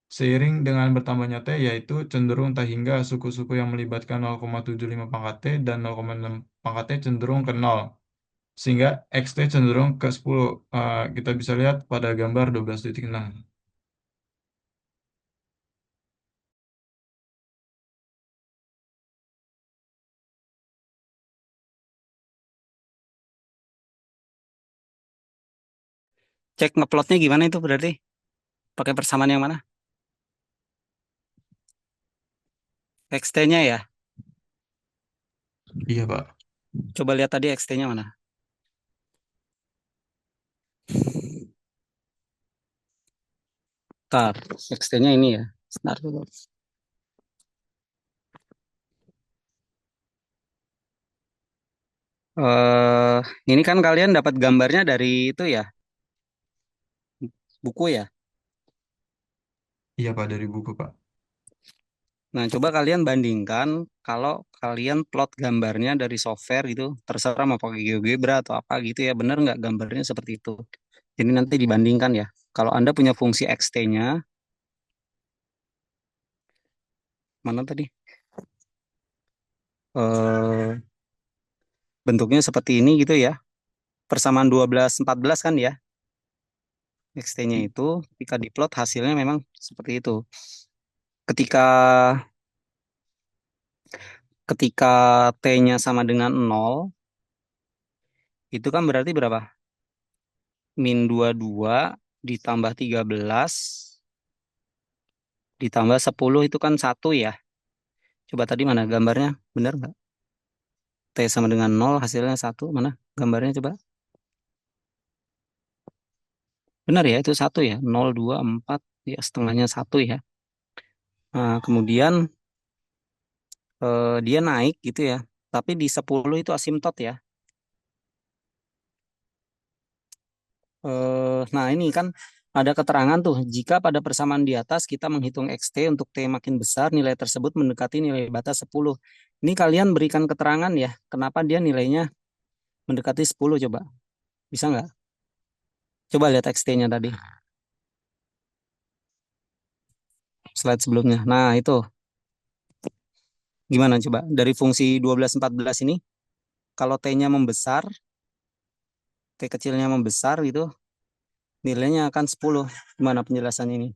Seiring dengan bertambahnya T, yaitu cenderung tak hingga suku-suku yang melibatkan 0,75 pangkat T dan 0,6 pangkat T cenderung ke 0. Sehingga XT cenderung ke 10. Kita bisa lihat pada gambar 12.6. Cek ngeplotnya gimana itu berarti? Pakai persamaan yang mana? XT-nya ya. Iya, Pak. Coba lihat tadi XT-nya mana? Bentar, XT-nya ini ya. Sebentar dulu. eh ini kan kalian dapat gambarnya dari itu ya, buku ya. Iya, Pak, dari buku, Pak. Nah, coba kalian bandingkan kalau kalian plot gambarnya dari software gitu, terserah mau pakai GeoGebra atau apa gitu ya, bener nggak gambarnya seperti itu. Jadi nanti dibandingkan ya. Kalau Anda punya fungsi XT-nya, mana tadi? Eh bentuknya seperti ini gitu ya. Persamaan 12/14 kan ya. XT-nya itu ketika diplot hasilnya memang seperti itu. Ketika ketika T-nya sama dengan 0, itu kan berarti berapa? Min 22 ditambah 13 ditambah 10 itu kan 1 ya. Coba tadi mana gambarnya? Benar nggak? T sama dengan 0 hasilnya 1. Mana gambarnya coba? Benar ya, itu 1 ya. 0, 2, 4, ya setengahnya 1 ya. Nah, kemudian dia naik gitu ya. Tapi di 10 itu asimtot ya. Nah, ini kan ada keterangan tuh, jika pada persamaan di atas kita menghitung XT untuk T makin besar, nilai tersebut mendekati nilai batas 10. Ini kalian berikan keterangan ya, kenapa dia nilainya mendekati 10 coba. Bisa nggak? Coba lihat XT-nya tadi, slide sebelumnya. Nah, itu gimana coba? Dari fungsi 12/14 ini, kalau T-nya membesar, T kecilnya membesar gitu, nilainya akan 10. Gimana penjelasan ini?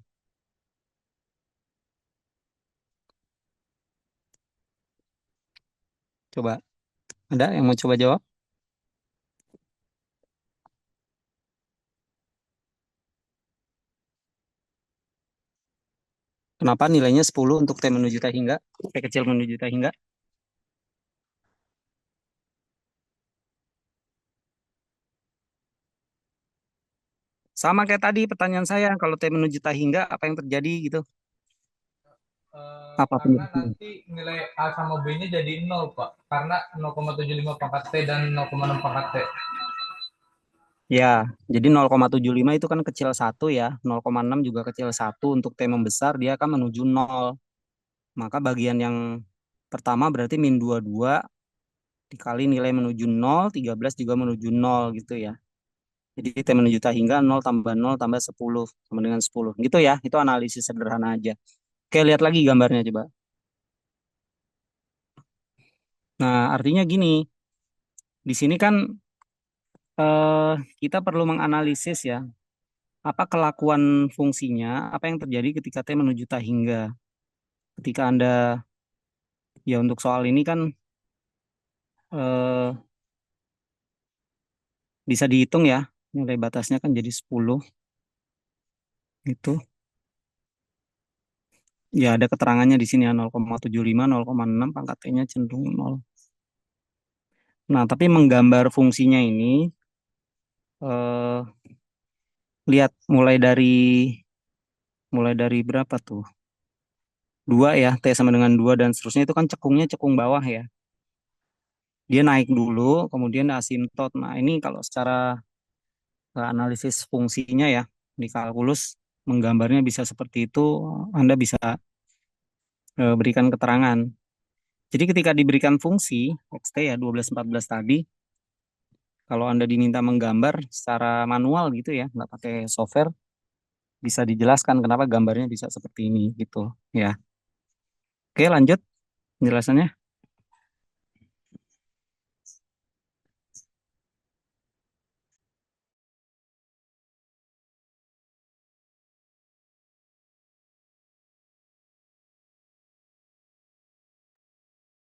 Coba, ada yang mau coba jawab? Kenapa nilainya 10 untuk T menuju T hingga, T kecil menuju T hingga? Sama kayak tadi pertanyaan saya, kalau T menuju T hingga, apa yang terjadi gitu? Apa Karena penjelasannya? nanti nilai A sama B-nya jadi 0, Pak. Karena 0,75 pangkat T dan 0,6 pangkat T. Ya, jadi 0,75 itu kan kecil 1 ya, 0,6 juga kecil 1. Untuk T membesar, dia akan menuju 0. Maka bagian yang pertama berarti min 22 dikali nilai menuju 0, 13 juga menuju 0 gitu ya. Jadi T menuju T hingga 0 tambah 0 tambah 10 sama dengan 10. Gitu ya, itu analisis sederhana aja. Oke, lihat lagi gambarnya coba. Nah, artinya gini, di sini kan eh, kita perlu menganalisis ya, apa kelakuan fungsinya, apa yang terjadi ketika T menuju T hingga. Ketika Anda, ya untuk soal ini kan eh, bisa dihitung ya, nilai batasnya kan jadi 10 itu. Ya, ada keterangannya di sini ya 0,75, 0,6 pangkat T-nya cenderung 0. Nah, tapi menggambar fungsinya ini eh, lihat mulai dari berapa tuh? 2 ya, T sama dengan 2 dan seterusnya itu kan cekungnya cekung bawah ya. Dia naik dulu, kemudian asimtot. Nah, ini kalau secara analisis fungsinya ya di kalkulus menggambarnya bisa seperti itu, Anda bisa berikan keterangan. Jadi ketika diberikan fungsi XT ya 12, 14 tadi, kalau Anda diminta menggambar secara manual gitu ya, nggak pakai software, bisa dijelaskan kenapa gambarnya bisa seperti ini gitu ya. Oke, lanjut penjelasannya.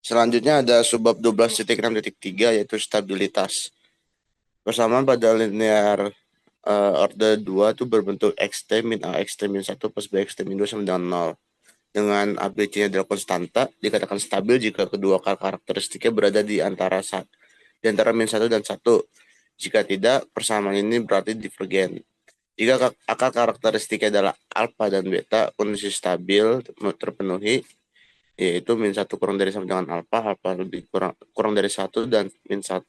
Selanjutnya ada subbab 12.6.3 yaitu stabilitas. Persamaan pada linear orde 2 itu berbentuk XT min A XT min 1 plus B XT min 2 sama dengan 0. Dengan ABC-nya adalah konstanta, dikatakan stabil jika kedua karakteristiknya berada di antara min 1 dan 1. Jika tidak, persamaan ini berarti divergen. Jika akar karakteristiknya adalah alfa dan beta, kondisi stabil terpenuhi, yaitu min 1 kurang dari sama dengan alfa, alfa lebih kurang dari 1, dan min 1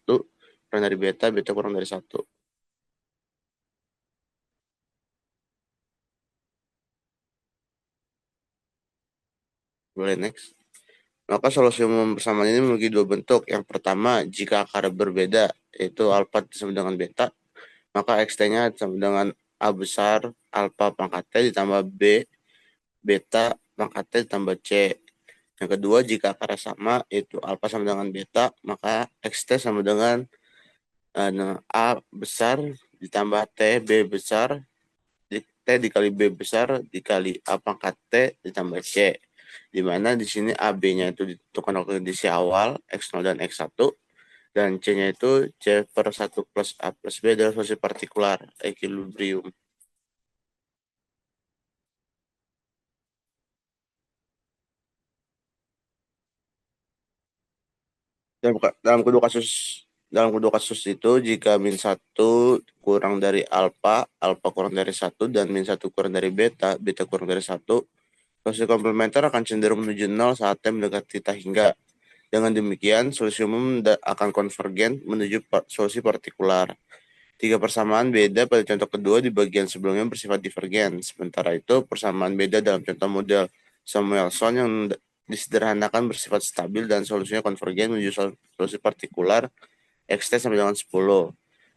kurang dari beta, beta kurang dari 1. Boleh next. Maka solusi umum persamaan ini memiliki dua bentuk. Yang pertama, jika akar berbeda, yaitu alfa sama dengan beta, maka xt-nya sama dengan A besar alfa pangkat T ditambah B beta pangkat T ditambah C. Yang kedua, jika akarnya sama, yaitu alfa sama dengan beta, maka xt sama dengan A besar ditambah T B besar T dikali B besar dikali A pangkat T ditambah C. Di mana di sini AB-nya itu ditentukan oleh kondisi awal X0 dan X1, dan C-nya itu C per 1 plus A plus B adalah solusi partikular equilibrium. Dalam kedua kasus itu, jika min 1 kurang dari alfa, alfa kurang dari 1, dan min 1 kurang dari beta, beta kurang dari 1, solusi komplementer akan cenderung menuju 0 saat T mendekati tak hingga. Dengan demikian, solusi umum akan konvergen menuju solusi partikular. Tiga persamaan beda pada contoh kedua di bagian sebelumnya bersifat divergen. Sementara itu, persamaan beda dalam contoh model Samuelson yang disederhanakan bersifat stabil dan solusinya konvergen menuju solusi partikular XT sama dengan 10.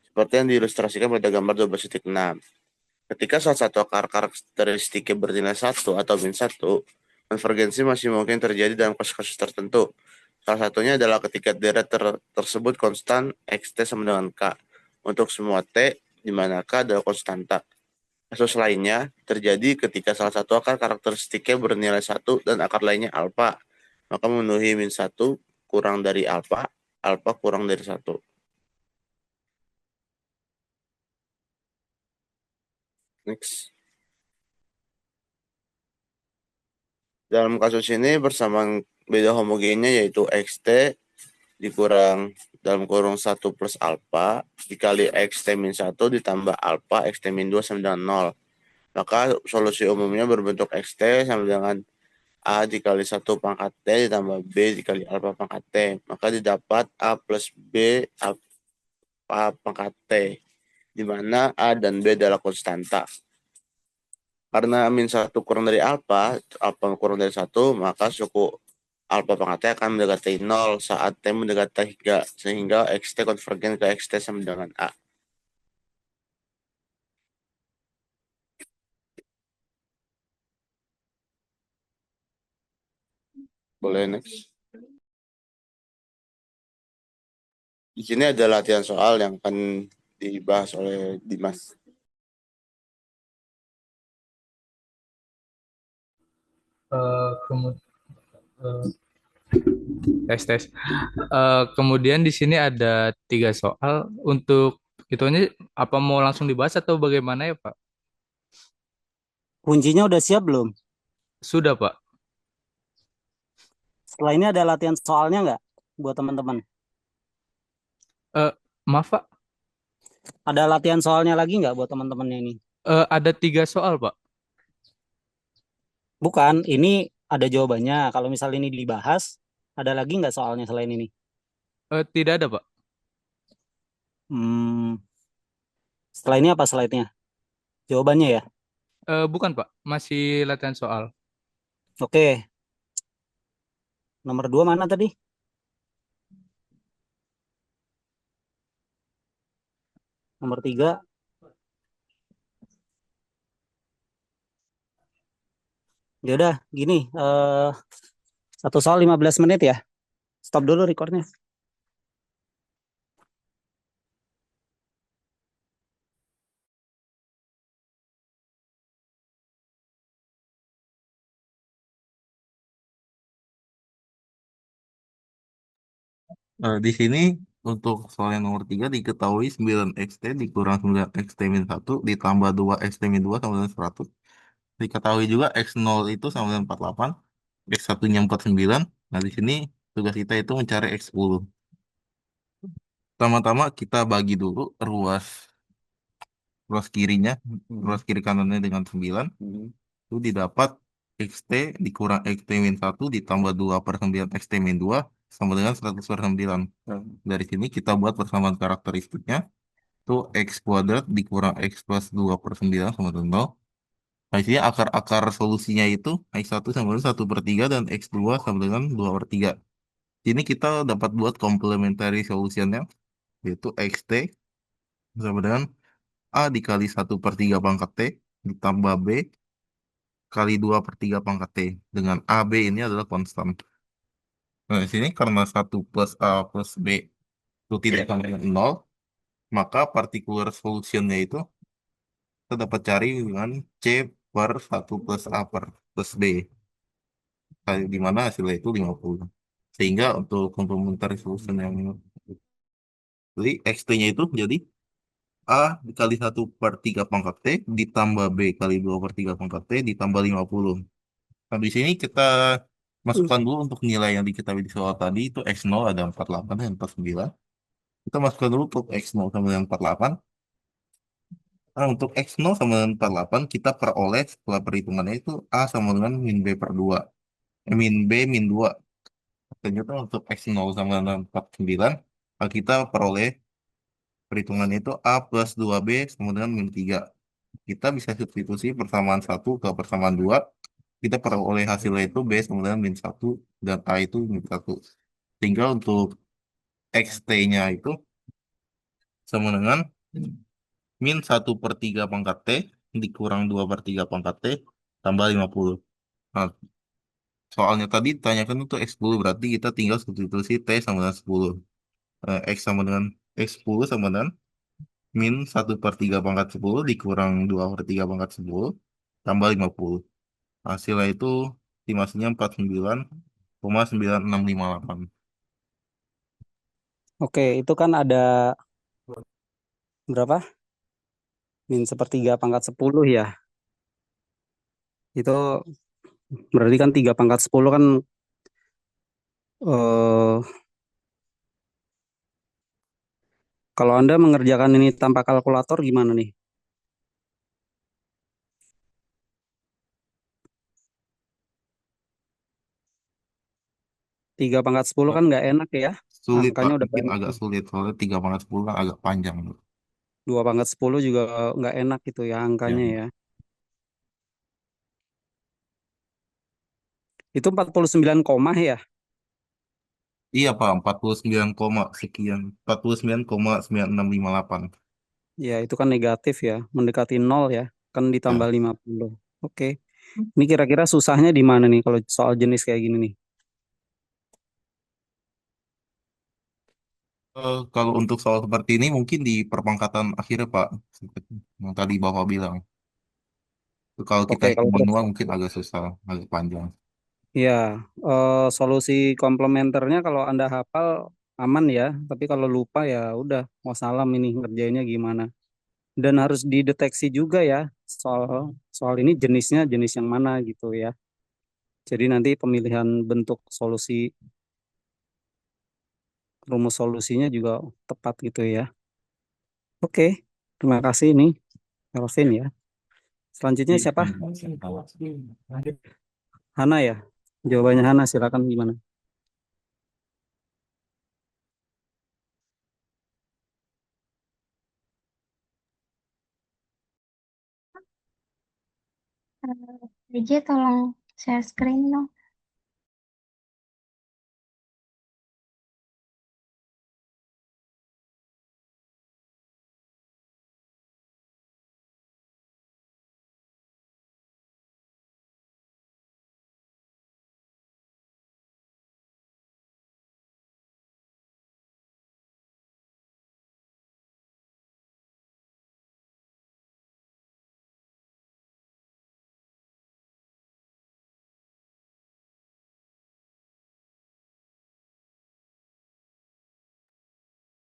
Seperti yang diilustrasikan pada gambar 12.6. Ketika salah satu akar karakteristiknya bernilai 1 atau min 1, konvergensi masih mungkin terjadi dalam kasus-kasus tertentu. Salah satunya adalah ketika deret tersebut konstan XT sama dengan K untuk semua T, di mana K adalah konstanta. Kasus lainnya terjadi ketika salah satu akar karakteristiknya bernilai 1 dan akar lainnya alfa, maka memenuhi min 1 kurang dari alfa, alfa kurang dari 1. Next. Dalam kasus ini persamaan beda homogennya yaitu XT dikurang dalam kurung 1 plus alfa dikali XT min 1 ditambah alfa XT min 2 sama dengan 0. Maka solusi umumnya berbentuk XT sama dengan A dikali 1 pangkat T ditambah B dikali alfa pangkat T. Maka didapat A plus B alfa pangkat T, di mana A dan B adalah konstanta. Karena min 1 kurang dari alfa, alfa kurang dari 1, maka suku alfa pangkat T akan mendekati 0 saat T mendekati hingga, sehingga XT konvergen ke XT sama dengan A. Boleh next. Di sini ada latihan soal yang akan dibahas oleh Dimas. Tes. Kemudian di sini ada 3 soal. Untuk itunya apa mau langsung dibahas atau bagaimana ya Pak? Kuncinya udah siap belum? Sudah, Pak. Setelah ini ada latihan soalnya nggak buat teman-teman? Eh, maaf, Pak. Ada latihan soalnya lagi nggak buat teman-temannya ini? Ada 3 soal, Pak. Bukan, ini ada jawabannya. Kalau misal ini dibahas, ada lagi nggak soalnya selain ini? Tidak ada, Pak. Hmm, setelah ini apa slide-nya? Jawabannya ya? Bukan, Pak. Masih latihan soal. Oke, nomor 2 mana tadi? Nomor 3. Ya udah, gini. Satu soal 15 menit ya. Stop dulu recordnya. Di sini untuk soal yang nomor 3 diketahui 9 XT dikurang 9 XT min 1 ditambah 2 XT min 2 sama dengan 100. Diketahui juga X0 itu sama dengan 48, X1-nya 49. Nah, di sini tugas kita itu mencari X10. Pertama-tama kita bagi dulu ruas ruas kirinya, ruas kiri kanannya dengan 9. Itu didapat XT dikurang XT min 1 ditambah 2 per 9 XT min 2 sama dengan 100 per 9. Dari sini kita buat persamaan karakteristiknya. Itu X kuadrat dikurang X plus 2 per 9 sama dengan 0. Nah, isinya akar-akar solusinya itu X1 sama dengan 1/3 dan X2 sama dengan 2/3. Ini kita dapat buat complementary solutionnya, yaitu XT sama dengan A dikali 1/3 pangkat T ditambah B kali 2/3 pangkat T. Dengan A, B ini adalah konstan. Nah, di sini karena 1 plus A plus B itu tidak sama dengan 0, maka particular solutionnya itu kita dapat cari dengan C per 1 plus A per plus B. Di mana hasilnya itu 50. Sehingga untuk complementary solution yang jadi XT-nya itu jadi A dikali 1/3 pangkat T ditambah B kali 2/3 pangkat T ditambah 50. Nah, di sini kita masukkan dulu untuk nilai yang diketahui di soal tadi itu X0 ada 48 dan 49. Kita masukkan dulu untuk X0 sama dengan 48. Nah, untuk X0 sama dengan 48 kita peroleh setelah perhitungannya itu A sama dengan min B per 2. Min B min 2. Ternyata untuk X0 sama dengan 49 kita peroleh perhitungannya itu A plus 2B sama dengan min 3. Kita bisa substitusi persamaan 1 ke persamaan 2. Kita peroleh hasilnya itu B sama dengan min 1 dan A itu min 1. Tinggal untuk XT-nya itu sama dengan min 1/3 pangkat T dikurang 2/3 pangkat T tambah 50. Nah, soalnya tadi ditanyakan itu X10 berarti kita tinggal substitusi T sama dengan 10. X sama dengan X10 sama dengan min 1/3 pangkat 10 dikurang 2/3 pangkat 10 tambah 50. Hasilnya itu estimasinya 49,9658. Oke, itu kan ada berapa? Min sepertiga pangkat 10 ya. Itu berarti kan 3 pangkat 10 kan eh kalau Anda mengerjakan ini tanpa kalkulator gimana nih? 3 pangkat 10 kan nggak enak ya. Sulit Angkanya Pak, udah mungkin banyak. agak sulit soalnya 3 pangkat 10 kan agak panjang. 2 pangkat 10 juga nggak enak gitu ya Ya. angkanya ya. Itu 49 koma ya. Iya Pak, 49, sekian. 49,9658. Ya, itu kan negatif ya, mendekati nol ya. Kan Ya. ditambah 50. Oke. Ini kira-kira susahnya di mana nih kalau soal jenis kayak gini nih? Kalau untuk soal seperti ini mungkin di perpangkatan akhirnya Pak, seperti yang tadi Bapak bilang. Kalau kita Oke, kalau hitung manual mungkin agak susah, agak panjang. ya, solusi komplementernya kalau Anda hafal aman ya, tapi kalau lupa ya udah mau salam ini ngerjainnya gimana. Dan harus dideteksi juga ya soal soal ini jenisnya jenis yang mana gitu ya. Jadi nanti pemilihan bentuk solusi, rumus solusinya juga tepat gitu ya. Oke, terima kasih ini Elvin ya. Selanjutnya siapa? Hana ya. Jawabannya Hana, silakan gimana? PJ tolong share screen dong.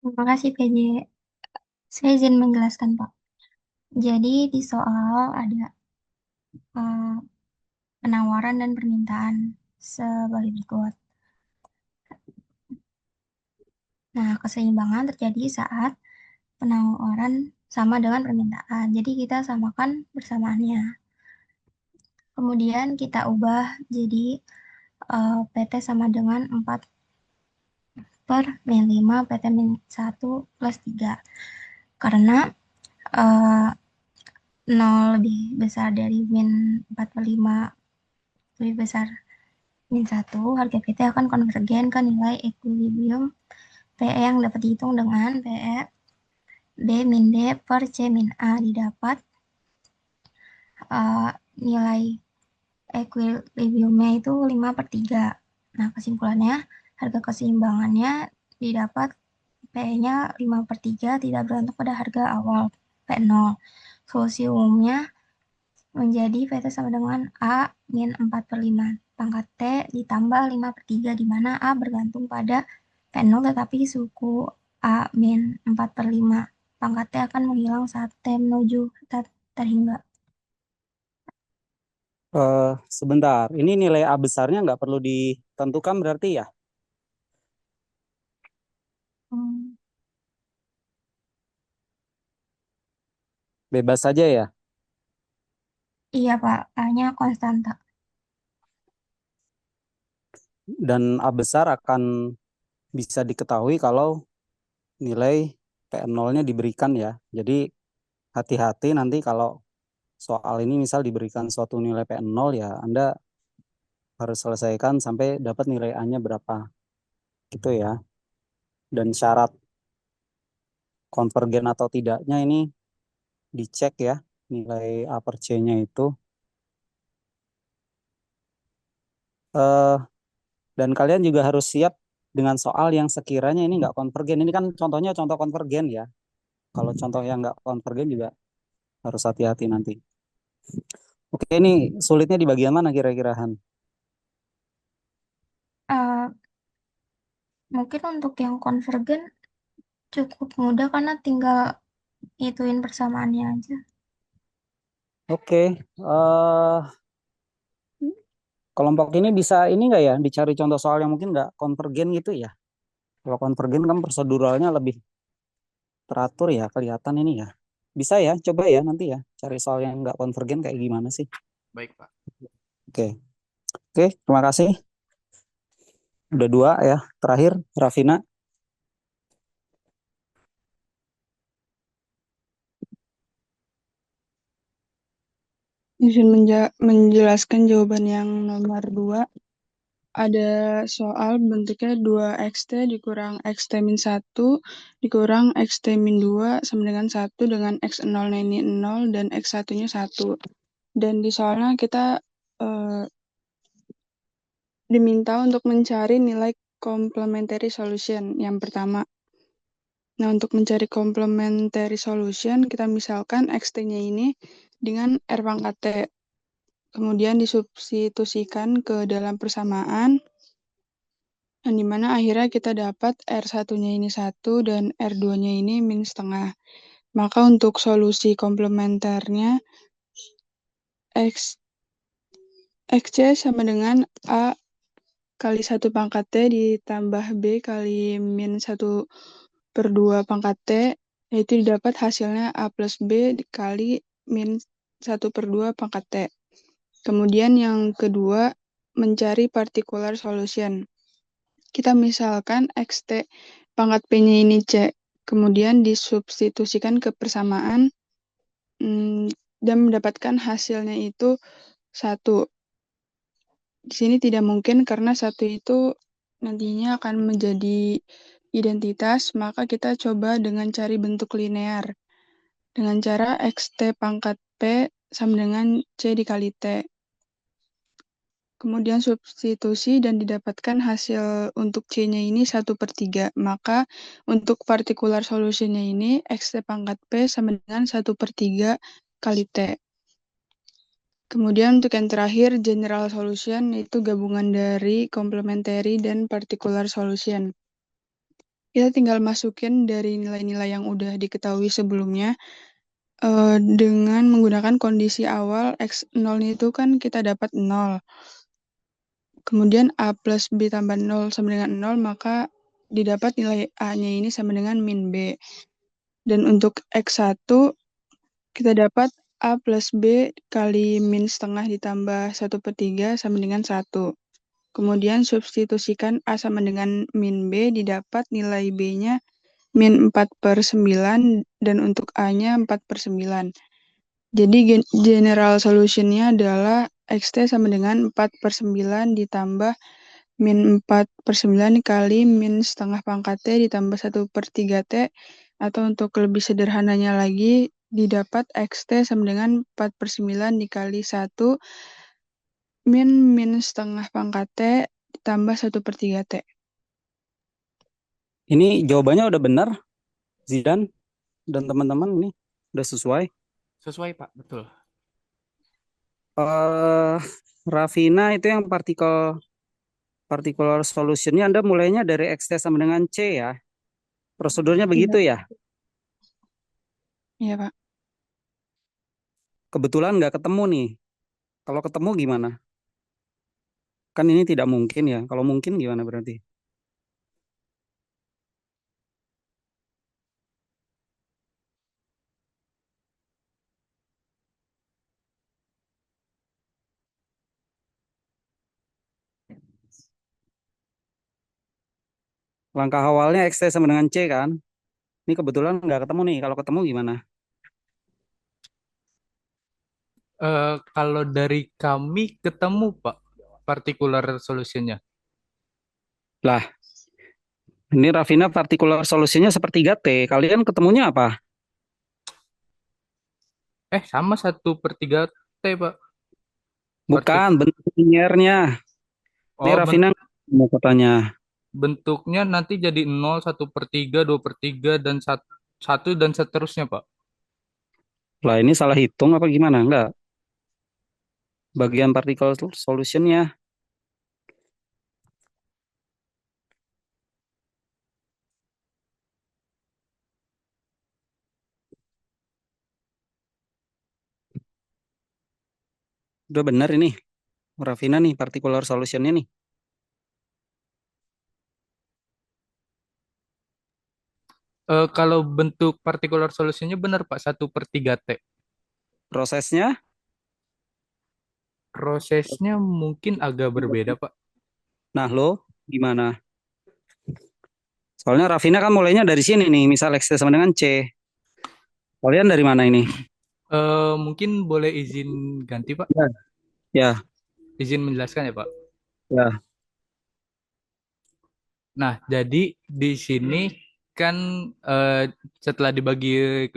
Terima kasih PJ. Saya izin menjelaskan Pak. Jadi di soal ada eh, penawaran dan permintaan sebagai berikut. Nah, keseimbangan terjadi saat penawaran sama dengan permintaan. Jadi kita samakan bersamaannya. Kemudian kita ubah jadi PT sama dengan 4 per min 5 PT min 1 plus 3. Karena eh, 0 lebih besar dari min 4 per 5 lebih besar min 1, harga PT akan konvergen ke nilai equilibrium PE yang dapat dihitung dengan PE B min D per C min A didapat nilai equilibriumnya itu 5 per 3. Nah, kesimpulannya harga keseimbangannya didapat PE-nya 5 per 3 tidak bergantung pada harga awal P0. Solusi umumnya menjadi PT sama dengan A min 4 per 5 pangkat T ditambah 5 per 3 di mana A bergantung pada P0 tetapi suku A min 4 per 5 pangkat T akan menghilang saat T menuju terhingga. Sebentar, ini nilai A besarnya nggak perlu ditentukan berarti ya? Bebas saja ya? Iya Pak, A-nya konstanta. Dan A besar akan bisa diketahui kalau nilai P0-nya diberikan ya. Jadi hati-hati nanti kalau soal ini misal diberikan suatu nilai P0 ya Anda harus selesaikan sampai dapat nilai A-nya berapa. Gitu ya. Dan syarat konvergen atau tidaknya ini dicek ya, nilai A per C-nya itu. Dan kalian juga harus siap dengan soal yang sekiranya ini nggak konvergen. Ini kan contohnya contoh konvergen ya. Kalau contoh yang nggak konvergen juga harus hati-hati nanti. Oke, ini sulitnya di bagian mana kira-kira Han? Mungkin untuk yang konvergen cukup mudah karena tinggal ituin persamaannya aja. Oke, kelompok ini bisa ini nggak ya dicari contoh soal yang mungkin nggak konvergen gitu ya? Kalau konvergen kan proseduralnya lebih teratur ya, kelihatan ini ya. Bisa ya, coba ya nanti ya cari soal yang nggak konvergen kayak gimana sih? Baik, Pak. Oke, oke, terima kasih. Udah dua ya. Terakhir, Rafina. Izin menjelaskan jawaban yang nomor 2. Ada soal bentuknya 2xt dikurang xt min 1 dikurang xt min 2 sama dengan 1 dengan x0-nya ini 0 dan x1-nya 1. Dan di soalnya kita diminta untuk mencari nilai complementary solution yang pertama. Nah, untuk mencari complementary solution, kita misalkan xt-nya ini dengan r pangkat t. Kemudian disubstitusikan ke dalam persamaan, yang dimana akhirnya kita dapat R1-nya ini 1 dan R2-nya ini min setengah. Maka untuk solusi komplementernya, X XC sama dengan A kali 1 pangkat T ditambah B kali min 1/2 pangkat T, yaitu didapat hasilnya A plus B dikali min 1/2 pangkat T. Kemudian yang kedua, mencari particular solution. Kita misalkan XT pangkat P-nya ini C, kemudian disubstitusikan ke persamaan dan mendapatkan hasilnya itu 1. Di sini tidak mungkin karena 1 itu nantinya akan menjadi identitas, maka kita coba dengan cari bentuk linear. Dengan cara XT pangkat P sama dengan C dikali T. Kemudian substitusi dan didapatkan hasil untuk C-nya ini 1/3. Maka untuk particular solution-nya ini XT pangkat P sama dengan 1/3 kali T. Kemudian untuk yang terakhir, general solution, yaitu gabungan dari complementary dan particular solution. Kita tinggal masukin dari nilai-nilai yang udah diketahui sebelumnya dengan menggunakan kondisi awal X0 itu kan kita dapat 0. Kemudian A plus B tambah 0 sama dengan 0, maka didapat nilai A-nya ini sama dengan min B. Dan untuk X1, kita dapat A plus B kali min setengah ditambah 1/3 sama dengan 1. Kemudian substitusikan A sama dengan min B, didapat nilai B-nya min 4/9, dan untuk A-nya 4/9. Jadi general solution-nya adalah XT sama dengan 4/9 ditambah min 4/9 kali min setengah pangkat T ditambah 1/3 T, atau untuk lebih sederhananya lagi, didapat XT sama dengan 4/9 dikali 1 min setengah pangkat T ditambah 1/3 T. Ini jawabannya udah benar, Zidan dan teman-teman, ini udah sesuai. Sesuai, Pak. Betul. Rafina itu yang particular solutionnya Anda mulainya dari XT sama dengan C ya. Prosedurnya begitu ya? Iya, Pak. Kebetulan nggak ketemu nih. Kalau ketemu gimana? Kan ini tidak mungkin ya. Kalau mungkin gimana berarti? Langkah awalnya XT sama dengan C kan? Ini kebetulan nggak ketemu nih. Kalau ketemu gimana? Kalau dari kami ketemu Pak particular solutionnya. Lah, ini Rafina particular solusinya sepertiga T. Kalian ketemunya apa? Sama 1/3 T Pak. Bukan, bentuk linearnya. Ini Oh, Rafina mau katanya. bentuknya nanti jadi 0, 1/3, 2/3, dan 1 dan seterusnya Pak. Lah, ini salah hitung apa gimana? Enggak. Bagian particle solutionnya. Udah benar ini. Rafina nih, particular solutionnya nih. Kalau bentuk particular solutionnya benar Pak, 1/3 T. Prosesnya, Prosesnya mungkin agak berbeda Pak. nah lo gimana? Soalnya Rafina kan mulainya dari sini nih, misal X sama dengan C. Kalian dari mana ini? Mungkin boleh izin ganti Pak. Ya, ya, Izin menjelaskan ya Pak. ya. Nah, jadi di sini kan setelah dibagi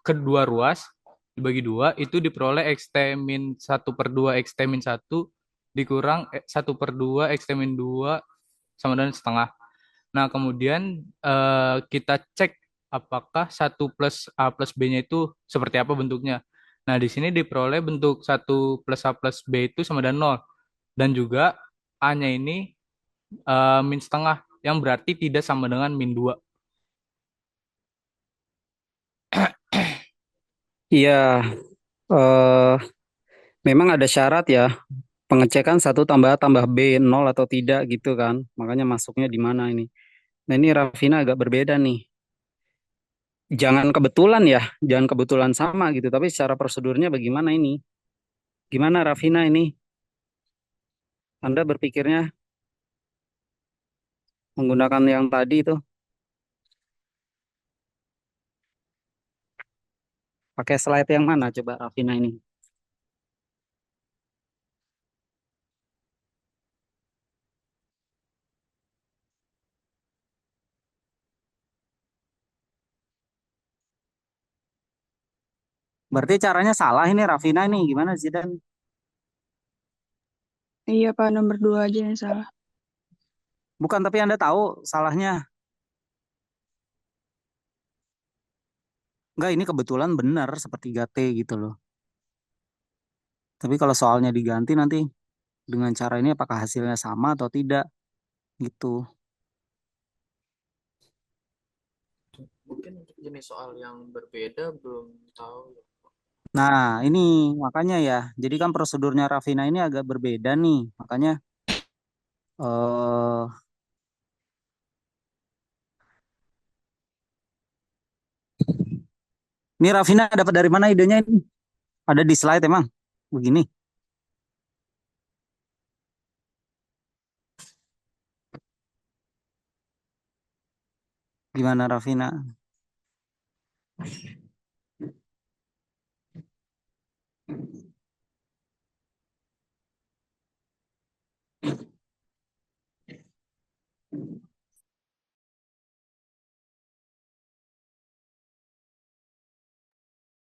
kedua ruas, dibagi dua, itu diperoleh XT min 1/2 XT min 1 dikurang 1/2 XT min 2 sama dengan setengah. Nah, kemudian kita cek apakah 1 plus A plus B-nya itu seperti apa bentuknya. Nah, di sini diperoleh bentuk 1 plus A plus B itu sama dengan 0. Dan juga A-nya ini min setengah, yang berarti tidak sama dengan min 2. Iya, eh, memang ada syarat ya. pengecekan 1 tambah B 0 atau tidak gitu kan. Makanya masuknya di mana ini. Nah ini Rafina agak berbeda nih. Jangan kebetulan sama gitu. Tapi secara prosedurnya bagaimana ini? Gimana Rafina ini? Anda berpikirnya menggunakan yang tadi itu. Pakai slide yang mana coba Rafina ini? Berarti caranya salah ini Rafina ini. Gimana sih Dan? Iya Pak, nomor 2 aja yang salah. Bukan, tapi Anda tahu salahnya. Enggak, ini kebetulan benar sepertiga T gitu loh. Tapi kalau soalnya diganti nanti dengan cara ini apakah hasilnya sama atau tidak gitu. Mungkin untuk jenis soal yang berbeda belum tahu. Nah, ini makanya ya. Jadi kan prosedurnya Rafina ini agak berbeda nih. Makanya eh ini Rafina dapat dari mana idenya ini? Ada di slide emang. Begini. Gimana Rafina?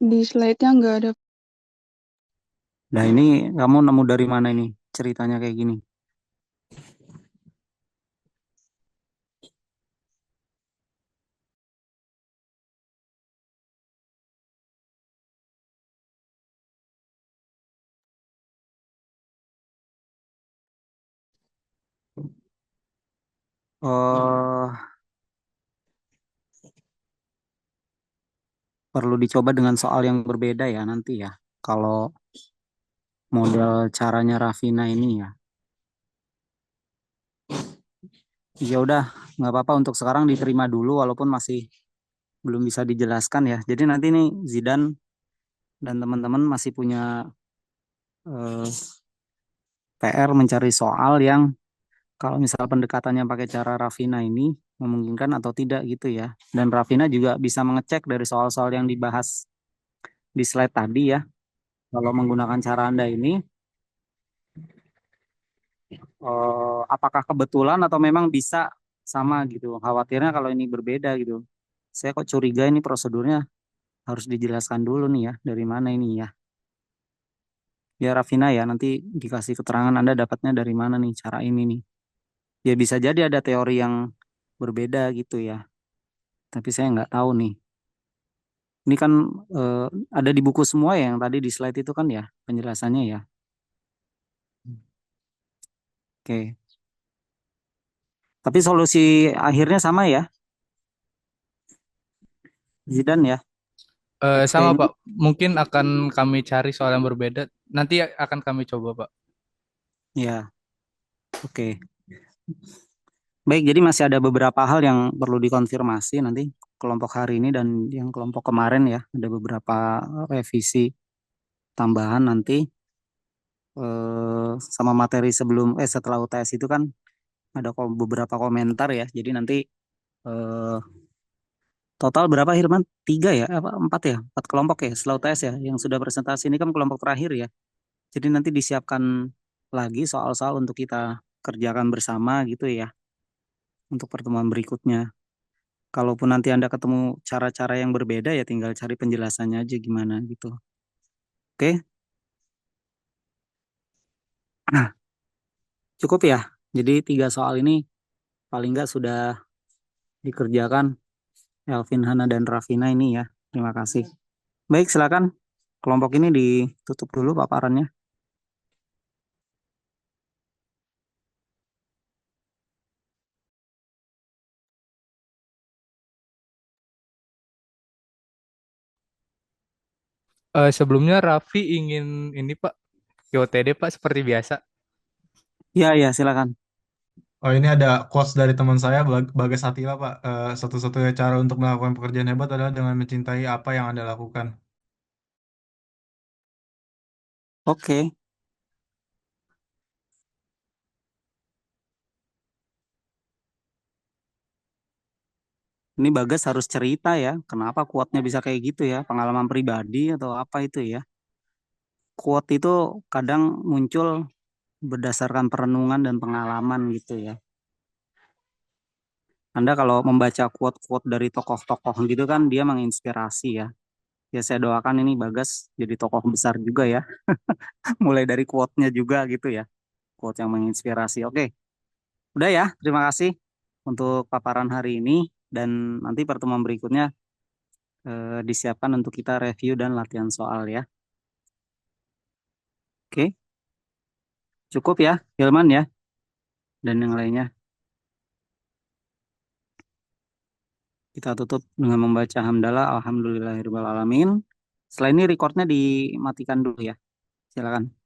Di slide-nya nggak ada. Nah, ini kamu nemu dari mana ini ceritanya kayak gini? Oh, perlu dicoba dengan soal yang berbeda ya nanti ya. Kalau model caranya Rafina ini ya. Ya udah, nggak apa-apa untuk sekarang diterima dulu walaupun masih belum bisa dijelaskan ya. Jadi nanti nih Zidan dan teman-teman masih punya eh, PR mencari soal yang kalau misal pendekatannya pakai cara Rafina ini memungkinkan atau tidak gitu ya. Dan Rafina juga bisa mengecek dari soal-soal yang dibahas di slide tadi ya. Kalau menggunakan cara Anda ini, apakah kebetulan atau memang bisa sama gitu. Khawatirnya kalau ini berbeda gitu. Saya kok curiga ini prosedurnya harus dijelaskan dulu nih ya. Dari mana ini ya. Ya Rafina ya, nanti dikasih keterangan Anda dapatnya dari mana nih cara ini nih. Ya bisa jadi ada teori yang berbeda gitu ya. Tapi saya nggak tahu nih. Ini kan eh, ada di buku semua ya, yang tadi di slide itu kan ya penjelasannya ya. Oke. Tapi solusi akhirnya sama ya, Zidan ya. Sama XT-nya. Pak, mungkin akan kami cari soal yang berbeda. Nanti akan kami coba Pak. Ya, oke. Baik, jadi masih ada beberapa hal yang perlu dikonfirmasi nanti kelompok hari ini dan yang kelompok kemarin ya. Ada beberapa revisi tambahan nanti sama materi setelah UTS itu kan ada beberapa komentar ya. Jadi nanti eh, total berapa Hilman? Tiga ya? Apa, empat ya? Empat kelompok ya setelah UTS ya. Yang sudah presentasi ini kan kelompok terakhir ya. Jadi nanti disiapkan lagi soal-soal untuk kita kerjakan bersama gitu ya. Untuk pertemuan berikutnya. Kalaupun nanti Anda ketemu cara-cara yang berbeda ya tinggal cari penjelasannya aja gimana gitu. Oke? Nah, cukup ya. Jadi 3 soal ini paling nggak sudah dikerjakan Elvin, Hana, dan Rafina ini ya. Terima kasih. Baik, silakan. Kelompok ini ditutup dulu paparannya. Sebelumnya Raffi ingin ini Pak, QTD Pak seperti biasa. Ya, ya, silakan. Oh, ini ada quotes dari teman saya, Bagas Attila, Pak. Satu-satunya cara untuk melakukan pekerjaan hebat adalah dengan mencintai apa yang Anda lakukan. Oke. Ini Bagas harus cerita ya, kenapa quote-nya bisa kayak gitu ya, pengalaman pribadi atau apa itu ya. Quote itu kadang muncul berdasarkan perenungan dan pengalaman gitu ya. Anda kalau membaca quote-quote dari tokoh-tokoh gitu kan dia menginspirasi ya. Ya saya doakan ini Bagas jadi tokoh besar juga ya. Mulai dari quote-nya juga gitu ya. Quote yang menginspirasi. Oke, udah ya. Terima kasih untuk paparan hari ini dan nanti pertemuan berikutnya disiapkan untuk kita review dan latihan soal ya. Oke, cukup ya, Hilman ya, dan yang lainnya. Kita tutup dengan membaca hamdalah, alhamdulillahirobbilalamin. Setelah ini recordnya dimatikan dulu ya. Silakan.